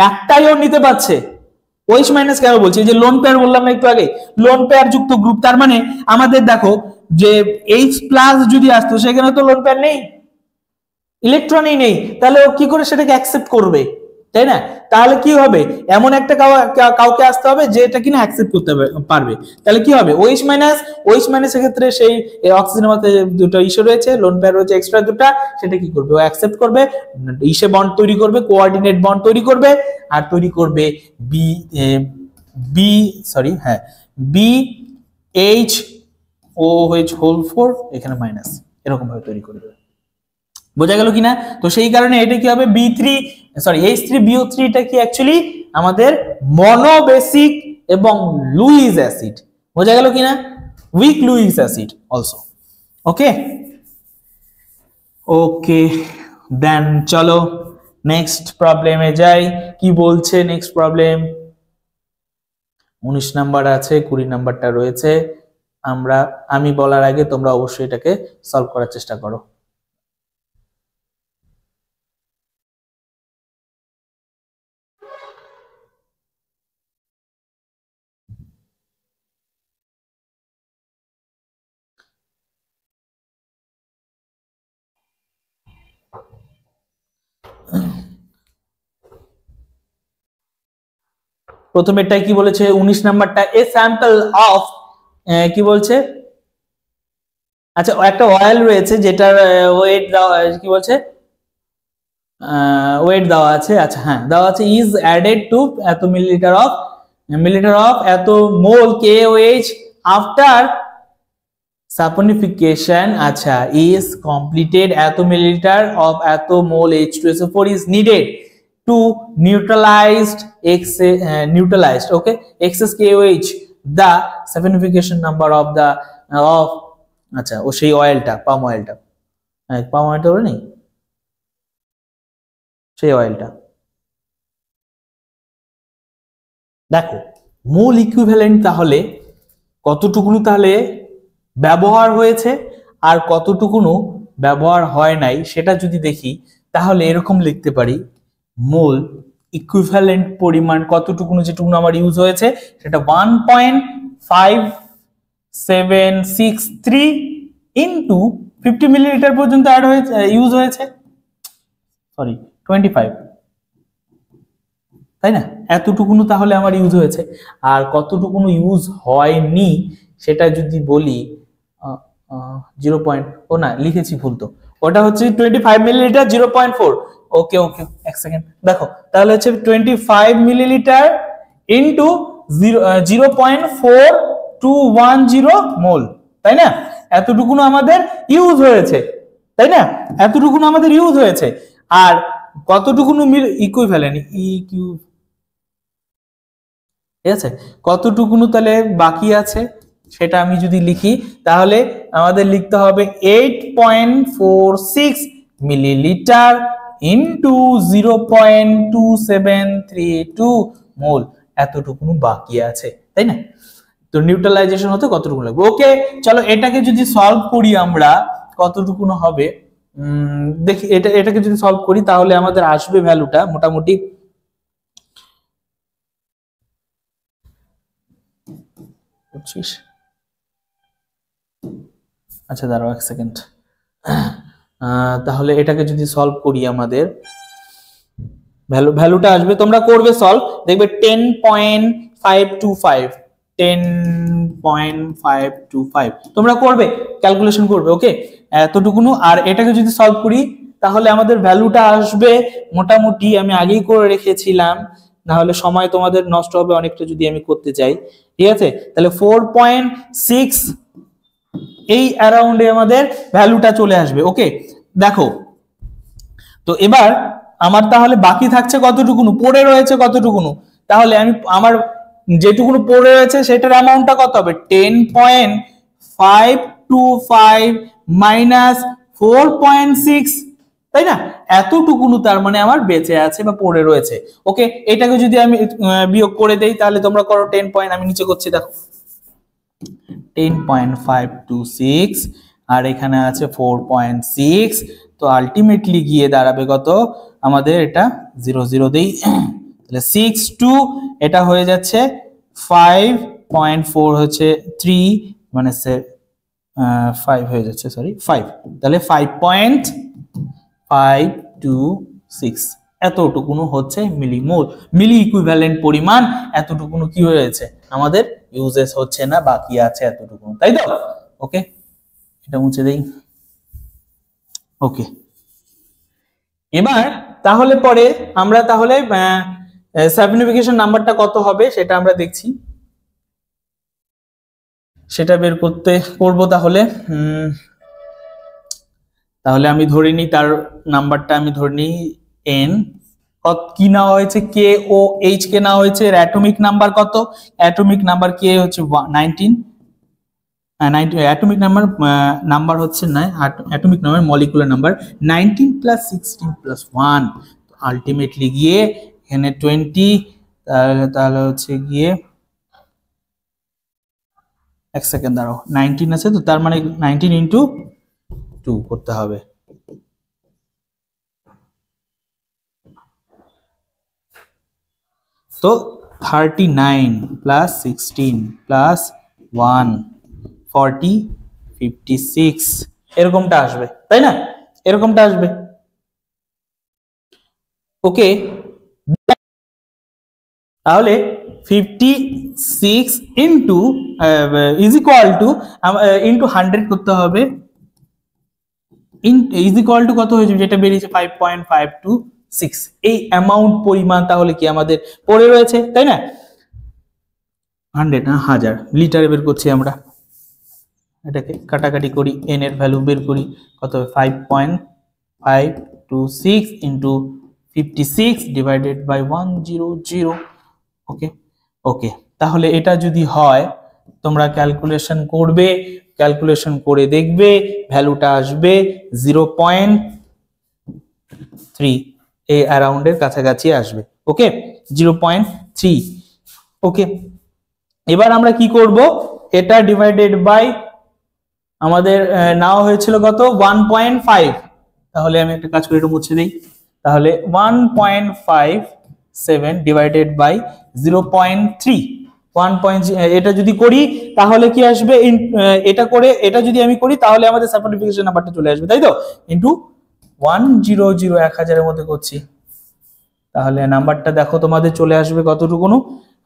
একটাইও নিতে পারছে। OH- কেন বলছি? যে লোন পেয়ার বললাম না একটু আগে, লোন পেয়ার যুক্ত গ্রুপ, তার মানে আমাদের দেখো যে H+ যদি আসতো সেখানে তো লোন পেয়ার নেই, ইলেকট্রনই নেই, তাহলে ও কি করে সেটাকে অ্যাকসেপ্ট করবে, তাই না? তাহলে কি হবে? এমন একটা কাউকে আসতে হবে যে এটা কিনা অ্যাকসেপ্ট করতে পারবে, তাহলে কি হবে? OH- এর ক্ষেত্রে সেই অক্সিজেনের মধ্যে দুটো ইস্যু রয়েছে, লোন পেয়ার রয়েছে এক্সট্রা দুটো, সেটা কি করবে? ও অ্যাকসেপ্ট করবে, ইসে বন্ড তৈরি করবে, কোঅর্ডিনেট বন্ড তৈরি করবে, আর তৈরি করবে BH4 এখানে মাইনাস, এরকম ভাবে তৈরি করবে। বোঝা গেল কিনা? তো সেই কারণে এটা কি হবে? H3BO3 টা কি অ্যাকচুয়ালি আমাদের মনোবেসিক এবং লুইস অ্যাসিড। বোঝা গেল কিনা? Weak Lewis acid also. Okay okay, then চলো নেক্সট প্রবলেমে যাই। কি বলছে নেক্সট প্রবলেম? 19 নাম্বার আছে, 20 নাম্বারটা রয়েছে। আমি বলার আগে তোমরা অবশ্যই এটাকে সলভ করার চেষ্টা করো। প্রথমেরটাই কি বলেছে? 19 নাম্বারটা এ স্যাম্পল অফ কি বলছে? আচ্ছা, একটা অয়েল রয়েছে যেটার ওয়েট দেওয়া, কি বলছে? ওয়েট দেওয়া আছে। আচ্ছা হ্যাঁ, দেওয়া আছে ইজ অ্যাডেড টু এত মিলিলিটার অফ এত মোল KOH আফটার saponification। আচ্ছা, is completed এত মিলিলিটার অফ এত মোল H2SO4 is needed to neutralized okay excess KOH the saponification number of the আচ্ছা ও সেই অয়েলটা, পাম অয়েলটা বলে নেই, সেই অয়েলটা দেখো মোল ইকুইভ্যালেন্ট তাহলে কতটুকুনো তাহলে ব্যবহার হয়েছে আর কতটুকুনো ব্যবহার হয় নাই সেটা যদি দেখি, তাহলে এরকম লিখতে পারি মোল ইকুইভ্যালেন্ট পরিমাণ কতটুকুনো, যেটুকুনো আমার ইউজ হয়েছে সেটা 1.5 763 ইন্টু 50 মিলিলিটার পর্যন্ত অ্যাড হয়েছে, ইউজ হয়েছে, সরি 25, তাই না? এতটুকুনো তাহলে আমার ইউজ হয়েছে। আর কতটুকুনো ইউজ হয়নি সেটা যদি বলি 0. ও না, লিখেছি ভুল, তো ওটা হচ্ছে 25 মিলিলিটার 0.4। ওকে ওকে, এক সেকেন্ড দেখো, তাহলে হচ্ছে 25 মিলিলিটার ইন্টু 0.4210 মোল, তাই না? এতটুকুনো আমাদের ইউজ হয়েছে, তাই না? এতটুকুনো আমাদের ইউজ হয়েছে। আর কতটুকুনো ইকুইভ্যালেন্ট ইকিউ, ঠিক আছে, কতটুকুনো তাহলে বাকি আছে সেটা আমি যদি লিখি, তাহলে আমাদের লিখতে হবে 8.46 মিলিলিটার ইন্টু 0.2732 মোল, এতটুকুনো বাকি আছে, তাই না? তো নিউট্রালাইজেশন হতে কতটুকু লাগবে। ওকে, চলো এটাকে যদি সলভ করি আমরা, কতটুকুনো হবে দেখি। এটাকে যদি সলভ করি তাহলে আমাদের আসবে ভ্যালুটা মোটামুটি আচ্ছা দাঁড়াও এক সেকেন্ড, তাহলে এটাকে যদি সলভ করি আমাদের ভ্যালুটা আসবে, তোমরা করবে সলভ, দেখবে 10.525, 10.525 তোমরা করবে, ক্যালকুলেশন করবে। ওকে, এতটুকুনো। আর এটাকে যদি সলভ করি তাহলে আমাদের ভ্যালুটা আসবে মোটামুটি, আমি আগেই করে রেখেছিলাম, না হলে সময় তোমাদের নষ্ট হবে অনেকটা যদি আমি করতে চাই, ঠিক আছে? তাহলে 4.6 এই অ্যারাউন্ডে আমাদের ভ্যালুটা চলে আসবে। ওকে, দেখো তো এবার আমার তাহলে বাকি থাকছে কতটুকুনো, পড়ে রয়েছে কতটুকুনো, তাহলে আমি আমার যেটুকুনো পড়ে রয়েছে সেটার অ্যামাউন্টটা কত হবে, 10.525 মাইনাস 4.6, তাই না? এতটুকুনো তার মানে আমার বেঁচে আছে বা পড়ে রয়েছে। ওকে, এটাকে যদি আমি বিয়োগ করে দেই তাহলে তোমরা করো 10 পয়েন্ট, আমি নিচে করছি দেখো 10.526 আর এখানে আছে 4.6, তো আলটিমেটলি গিয়ে দাঁড়াবে কত আমাদের, এটা 0 দেই, তাহলে 6 এটা হয়ে যাচ্ছে 5.4 হচ্ছে 3 মানে 5 হয়ে যাচ্ছে, সরি 5, তাহলে 5.526 এতটুকুনো হচ্ছে মিলিমোল, মিলি ইকুইভ্যালেন্ট পরিমাণ এতটুকুনো কি হয়েছে আমাদের ইউজেস হচ্ছে না, বাকি আছে এতটুকুনো, তাই তো? ওকে, এটা মুছে দেই। ওকে, এবার তাহলে পরে আমরা তাহলে সাবনিফিকেশন নাম্বারটা কত হবে সেটা আমরা দেখছি, সেটা বের করব। তাহলে আমি ধরে নিই তার নাম্বারটা, আমি ধরে নিই n, কি নেওয়া হয়েছে, কে ও এইচ কে নেওয়া হয়েছে, এর অ্যাটমিক নাম্বার কত, অ্যাটমিক নাম্বার কে হচ্ছে 19, অ্যাটমিক নাম্বার হচ্ছে না, atomic number molecular number 19 plus 16 plus 1, ultimately গিয়ে এখানে 20, তাহলে হচ্ছে গিয়ে এক সেকেন্ড দাঁড়াও, 19 আছে তো, তার মানে 19 ইন্টু 2 করতে হবে, তো 39 প্লাস 16 প্লাস 1 40 56 এরকমটা আসবে, তাই না? এরকমটা আসবে। ওকে, তাহলে 56 into is equal to into 100 করতে হবে, ইজ ইকুয়াল টু কত হয়েছে, যেটা বেরিয়েছে 5.526, এই অ্যামাউন্ট পরিমাণ তাহলে কি আমাদের পড়ে রয়েছে, তাই না? 100 না 1000 লিটারে বের করছি আমরা, এটাকে কাটাকাটি করি, n এর ভ্যালু বের করি কত হবে, 5.526 ইন্টু 56 ডিভাইডেড বাই 100। ওকে ওকে, তাহলে এটা যদি হয় তোমরা ক্যালকুলেশন করবে, ক্যালকুলেশন করে দেখবে ভ্যালুটা আসবে 0.3, এই অ্যারাউন্ডের কাছাকাছি আসবে। ওকে, 0.3। ওকে, এবার আমরা কি করব, এটা ডিভাইডেড বাই আমাদের নেওয়া হয়েছিল কত 1.5, তাহলে আমি একটা কাজ করে এটা মুছে দেই, তাহলে 1.57 ডিভাইডেড বাই 0.3, এটা যদি করি তাহলে কি আসবে, এটা করে এটা যদি আমি করি তাহলে আমাদের সার্টিফিকেশন নাম্বারটা চলে আসবে, তাই তো, ইনটু 100 1000 এর মধ্যে করছি, তাহলে নাম্বারটা দেখো তোমাদের চলে আসবে কতটুকু।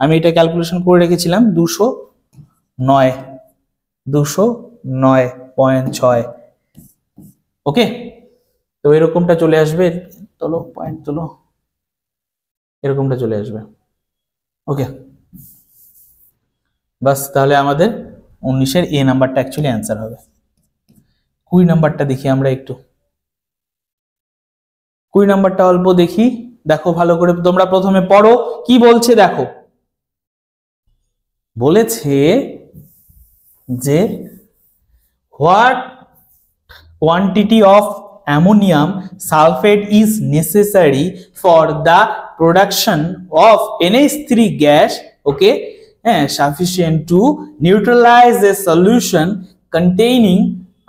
আমি এটা ক্যালকুলেশন করে রেখেছিলাম 209.6। ওকে, তো এরকমটা চলে আসবে, চলো পয়েন্ট চলো, এরকমটা চলে আসবে। ওকে, বাস, তাহলে আমাদের 19-এর এ নাম্বারটা অ্যাকচুয়ালি অ্যান্সার হবে। 20 নাম্বারটা দেখি আমরা একটু, 20 নাম্বারটা অল্প দেখি, দেখো ভালো করে তোমরা প্রথমে পড়ো কি বলছে। দেখো বলেছে যে what quantity of ammonium sulfate is necessary for the production of NH3 gas, okay, sufficient to neutralize a solution containing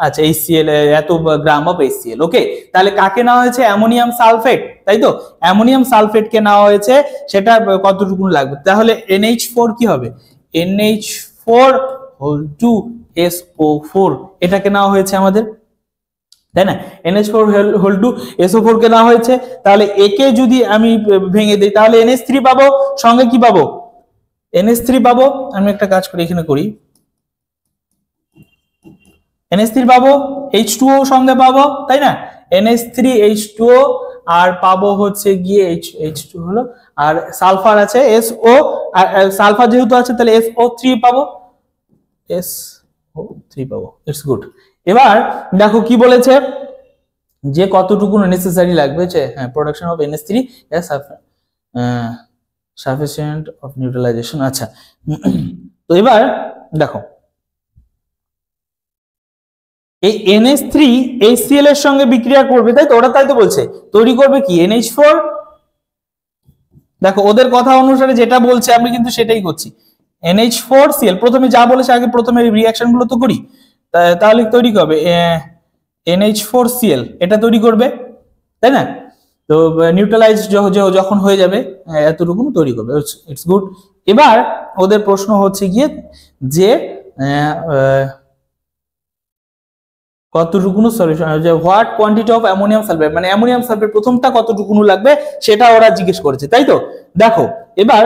আচ্ছা HCl এত গ্রাম অফ HCl। ওকে, তাহলে কাকে নেওয়া হয়েছে, অ্যামোনিয়াম সালফেট, তাই তো, অ্যামোনিয়াম সালফেট কে নেওয়া হয়েছে, সেটা কতটুকু লাগবে, তাহলে NH4 কি হবে, NH4 হোল টু SO4 এটাকে নেওয়া হয়েছে আমাদের, তাই না, NH4 হোল টু SO4 কে নেওয়া হয়েছে। তাহলে একে যদি আমি ভেঙে দিই তাহলে NH3 পাবো, সঙ্গে কি পাবো, NH3 পাবো, আমি একটা কাজ করি এখানে করি, NH3 পাবো, H2O সঙ্গে পাবো, তাই না, NH3 H2O, আর পাবো হচ্ছে গিয়ে H2 হলো, আর সালফার আছে SO, আর সালফার যেহেতু আছে তাহলে SO3 পাবো, SO3 পাবো। It's good. এবার দেখো কি বলেছে, যে কতটুকু নেসেসারি লাগবে, যে হ্যাঁ production of NH3 sufficient of neutralisation. আচ্ছা, তো এবার দেখো এই NH3 HCl এর সঙ্গে বিক্রিয়া করবে, তাই তো, ওরা তাই তো বলছে, তৈরি করবে কি NH4। দেখো ওদের কথা অনুসারে যেটা বলছে আমি কিন্তু সেটাই করছি, NH4Cl, প্রথমে যা বলেছে আগে প্রথমে রিঅ্যাকশন গুলো তো করি, তাহলে তৈরি হবে NH4Cl, এটা তৈরি করবে, তাই না, তো নিউট্রালাইজ যখন হয়ে যাবে এতটুকু তৈরি করবে। It's good. এবার ওদের প্রশ্ন হচ্ছে গিয়ে যে কতটুকু সলিউশন, যে what quantity of ammonium sulphate, মানে অ্যামোনিয়াম সালফেট প্রথমটা কতটুকু লাগবে সেটা ওরা জিজ্ঞেস করেছে, তাই তো। দেখো এবার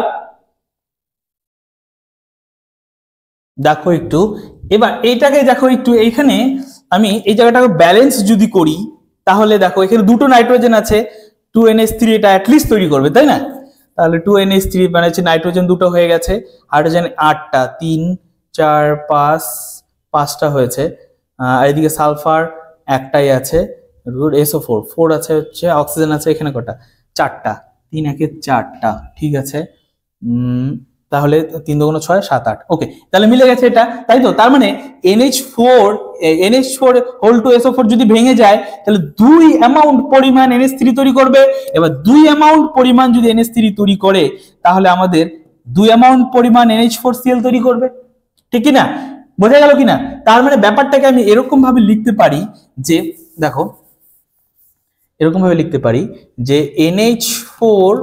দেখো একটু, এবার এইটাকে দেখো একটু, এইখানে আমি এই জায়গাটাকে ব্যালেন্স যদি করি তাহলে দেখো এখানে দুটো নাইট্রোজেন আছে, 2NH3 এটা অ্যাটলিস্ট তৈরি করবে, তাই না, তাহলে 2NH3 মানে হচ্ছে নাইট্রোজেন দুটো হয়ে গেছে, হাইড্রোজেন 8টা, 3 4 5 5টা হয়েছে, আর এদিকে সালফার একটাই আছে, SO4 4 আছে, হচ্ছে অক্সিজেন আছে এখানে কটা, 4টা, 3 একে 4টা, ঠিক আছে, তাহলে 3 দুগুণ 6 7 8। ওকে, তাহলে মিলে গেছে এটা, তাই তো, তার মানে NH4 হোল টু SO4 যদি ভেঙে যায় তাহলে 2 অ্যামাউন্ট পরিমাণ NH3 তৈরি করবে। এবার 2 অ্যামাউন্ট পরিমাণ যদি NH3 তৈরি করে তাহলে আমাদের 2 অ্যামাউন্ট পরিমাণ NH4Cl তৈরি করবে, ঠিক কি না, বোঝা গেল কিনা। তার মানে ব্যাপারটাকে আমি এরকম ভাবে লিখতে পারি যে, দেখো এরকম ভাবে লিখতে পারি যে NH4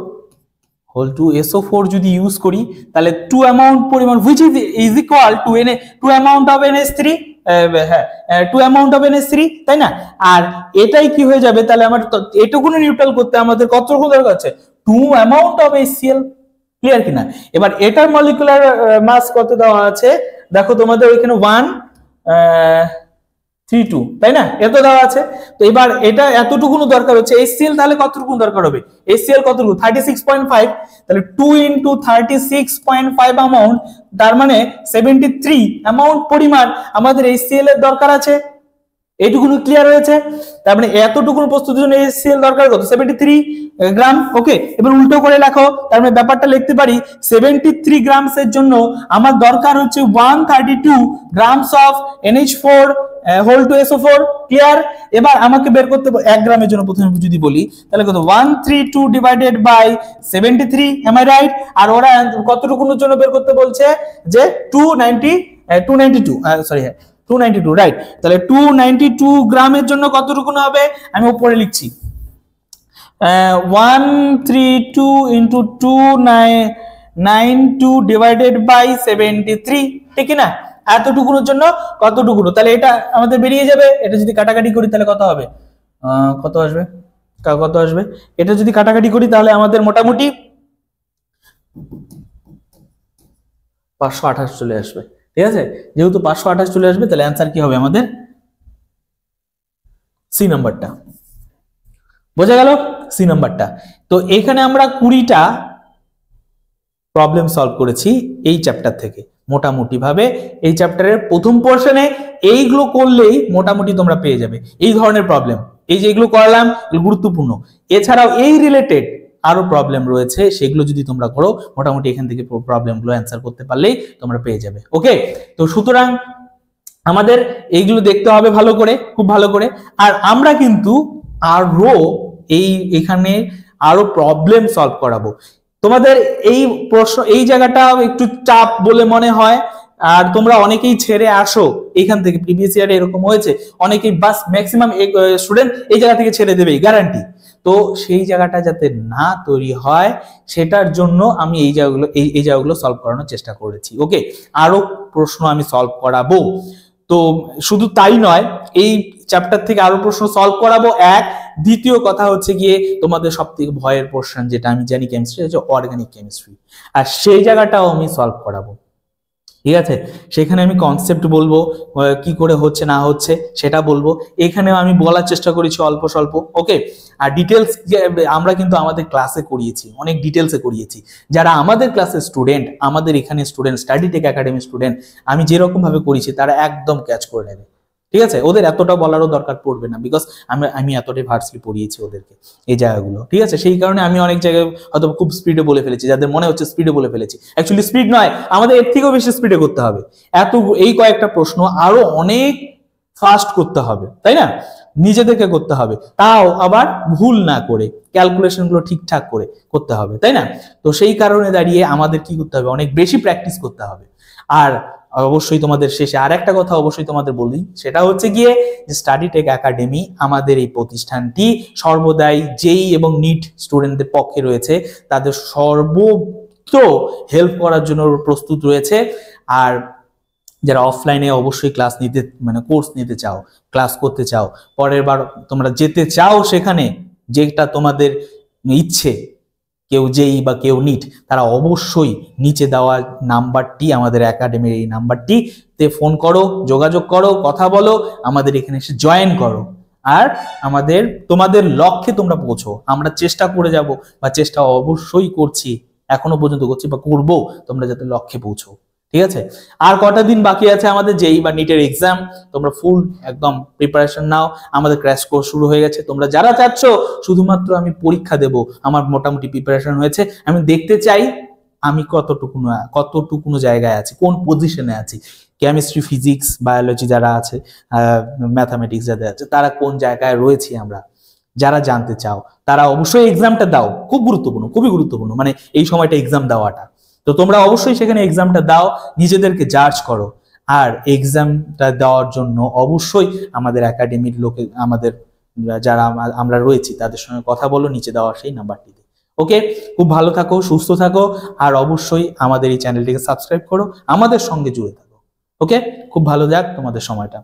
হোল টু SO4 যদি ইউজ করি তাহলে 2 অ্যামাউন্ট পরিমাণ which is equal to 2 amount of NH3, হ্যাঁ 2 অ্যামাউন্ট অফ NH3, তাই না, আর এটাই কি হয়ে যাবে, তাহলে আমার এটুকু নিউট্রাল করতে আমাদের কত রকম দরকার আছে, 2 অ্যামাউন্ট অফ HCl, ক্লিয়ার কিনা। এবার এটার মলিকুলার মাস কত দেওয়া আছে, দেখো তোমাদের ওইখানে 132, তাই না, এত দেওয়া আছে। তো এবার এটা এতটুকু দরকার হচ্ছে, HCl তাহলে কতটুকু দরকার হবে, HCl কতটুকু 36.5, তাহলে 2 × 36.5 অ্যামাউন্ট, তার মানে 73 অ্যামাউন্ট পরিমাণ আমাদের HCl এর দরকার আছে, এইটুকু ক্লিয়ার হয়েছে। তার মানে এতটুকু প্রস্তুতির জন্য HCl দরকার কত, 73 গ্রাম। ওকে, এবার উল্টো করে লেখো, তার মানে ব্যাপারটা লিখতে পারি 73 গ্রামস এর জন্য আমার দরকার হচ্ছে 132 grams of NH4 whole two SO4, clear. এবার আমাকে বের করতে 1 গ্রামের জন্য প্রথমে যদি বলি তাহলে কত, 132 divided by 73, am I right. আর ওরা কতটুকুর জন্য বের করতে বলছে, যে 292 সরি 292, রাইট। তাহলে 292 গ্রামের জন্য কতটুকু হবে, আমি উপরে লিখছি 132 × 92 ডিভাইডেড বাই 73, ঠিক না? এতটুকুর জন্য কতটুকু, তাহলে এটা আমাদের বেরিয়ে যাবে। এটা যদি কাটাকাটি করি তাহলে কত হবে, কত আসবে, কত আসবে? এটা যদি কাটাকাটি করি তাহলে আমাদের মোটামুটি 528 চলে আসবে, ঠিক আছে? যেহেতু 528 চলে আসবে তাহলে অ্যান্সার কি হবে আমাদের? সি নাম্বারটা। বোঝা গেল? সি নাম্বারটা। তো এখানে আমরা 20টা প্রবলেম সলভ করেছি এই চ্যাপ্টার থেকে মোটামুটি ভাবে। এই চ্যাপ্টারের প্রথম পোর্শনে এইগুলো করলেই মোটামুটি তোমরা পেয়ে যাবে এই ধরনের প্রবলেম। এই যে এগুলো করলাম এগুলো গুরুত্বপূর্ণ, এছাড়াও এই রিলেটেড আরো প্রবলেম রয়েছে, সেগুলো যদি তোমরা করো মোটামুটি এখান থেকে প্রবলেমগুলো অ্যান্সার করতে পারলেই তোমরা পেয়ে যাবে। ওকে, তো সুতরাং আমাদের এইগুলো দেখতে হবে ভালো করে, খুব ভালো করে। আর আমরা কিন্তু আরো এখানে আরো প্রবলেম সলভ করাবো তোমাদের। এই প্রশ্ন এই জায়গাটা একটু চাপ বলে মনে হয়, আর তোমরা অনেকেই ছেড়ে আসো এখান থেকে। প্রিভিয়াস ইয়ারে এরকম হয়েছে, অনেকেই বাস ম্যাক্সিমাম স্টুডেন্ট এই জায়গা থেকে ছেড়ে দেবেই গ্যারান্টি। তো সেই জায়গাটা যাতে না তৈরি হয় সেটার জন্য আমি এই জায়গাগুলো সলভ করানোর চেষ্টা করেছি। ওকে, আরো প্রশ্ন আমি সলভ করাবো। তো শুধু তাই নয়, এই চ্যাপ্টার থেকে আরো প্রশ্ন সলভ করাবো। দ্বিতীয় কথা হচ্ছে গিয়ে তোমাদের সব থেকে ভয়ের পোর্শন যেটা আমি জানি কেমিস্ট্রি, হচ্ছে অর্গানিক কেমিস্ট্রি, আর সেই জায়গাটাও আমি সলভ করাবো। ঠিক আছে, সেখানে আমি কনসেপ্ট বলবো, কি করে হচ্ছে না হচ্ছে সেটা বলবো। এখানেও আমি বলার চেষ্টা করেছি অল্প স্বল্প। ওকে, আর ডিটেলস আমরা কিন্তু আমাদের ক্লাসে করিয়েছি, অনেক ডিটেলসে করিয়েছি। যারা আমাদের ক্লাসের স্টুডেন্ট, আমাদের এখানে student, Study Tech Academy student, আমি যেরকম ভাবে করিয়েছি তারা একদম ক্যাচ করে নেবে। ঠিক আছে, ওদের এতটা বলারও দরকার পড়বে না, বিকজ আমি এতটাই ভার্সলি পড়িয়েছি ওদেরকে এই জায়গাগুলো। ঠিক আছে, সেই কারণে আমি অনেক জায়গায় হয়তো খুব স্পিডে বলে ফেলেছি, যাদের মনে হচ্ছে স্পিডে বলে ফেলেছি, অ্যাকচুয়ালি স্পিড নয়, আমাদের এর থেকেও বেশি স্পিডে করতে হবে। এই কয়েকটা প্রশ্ন আরো অনেক ফাস্ট করতে হবে, তাই না? নিজেদেরকে করতে হবে, তাও আবার ভুল না করে, ক্যালকুলেশন গুলো ঠিকঠাক করে করতে হবে, তাই না? তো সেই কারণে দাঁড়িয়ে আমাদের কি করতে হবে, অনেক বেশি প্র্যাকটিস করতে হবে। আর অবশ্যই তোমাদের শেষে আর একটা কথা অবশ্যই তোমাদের বলি, সেটা হচ্ছে গিয়ে স্টাডি টেক একাডেমি আমাদের এই প্রতিষ্ঠানটি সর্বদাই জেই এবং নিট স্টুডেন্টদের পক্ষে রয়েছে, তাদের সর্বোচ্চ হেল্প করার জন্য প্রস্তুত রয়েছে। আর যারা অফলাইনে অবশ্যই ক্লাস নিতে কোর্স নিতে চাও, ক্লাস করতে চাও, পরের বার তোমরা যেতে চাও সেখানে, যেটা তোমাদের ইচ্ছে, কেউ জেই বা কেউ নিট, তারা অবশ্যই নিচে দেওয়া নাম্বারটি, আমাদের একাডেমির এই নাম্বারটিতে ফোন করো, যোগাযোগ করো, কথা বলো, আমাদের এখানে এসে জয়েন করো। আর তোমাদের লক্ষ্যে তোমরা পৌঁছো। আমরা চেষ্টা করে যাব, বা চেষ্টা অবশ্যই করছি, এখনো পর্যন্ত করছি বা করবো, তোমরা যাতে লক্ষ্যে পৌঁছো। ঠিক আছে, আর কটা দিন বাকি আছে আমাদের জেই বা নিটের এক্সাম। তোমরা ফুল একদম প্রিপারেশন নাও, আমাদের ক্র্যাশ কোর্স শুরু হয়ে গেছে। তোমরা যারা চাচ্ছ শুধুমাত্র আমি পরীক্ষা দেব, আমার মোটামুটি প্রিপারেশন হয়েছে, আমি দেখতে চাই আমি কতটুকুনো জায়গায় আছি, কোন পজিশনে আছি, কেমিস্ট্রি, ফিজিক্স, বায়োলজি যারা আছে, ম্যাথামেটিক্স যাদের আছে, তারা কোন জায়গায় রয়েছি আমরা। যারা জানতে চাও তারা অবশ্যই এক্সামটা দাও, খুব গুরুত্বপূর্ণ, খুবই গুরুত্বপূর্ণ, এই সময়টা এক্সাম দেওয়াটা। তো তোমরা অবশ্যই সেখানে এক্সামটা দাও, নিজেদেরকে জাজ করো। আর এক্সামটা দেওয়ার জন্য অবশ্যই আমাদের একাডেমির লোকে, আমাদের যারা আমরা রয়েছি তাদের সঙ্গে কথা বলো, নিচে দেওয়া সেই নাম্বারটিতে। ওকে, খুব ভালো থাকো, সুস্থ থাকো, আর অবশ্যই আমাদের এই চ্যানেলটিকে সাবস্ক্রাইব করো, আমাদের সঙ্গে জুড়ে থাকো। ওকে, খুব ভালো যাক তোমাদের সময়টা।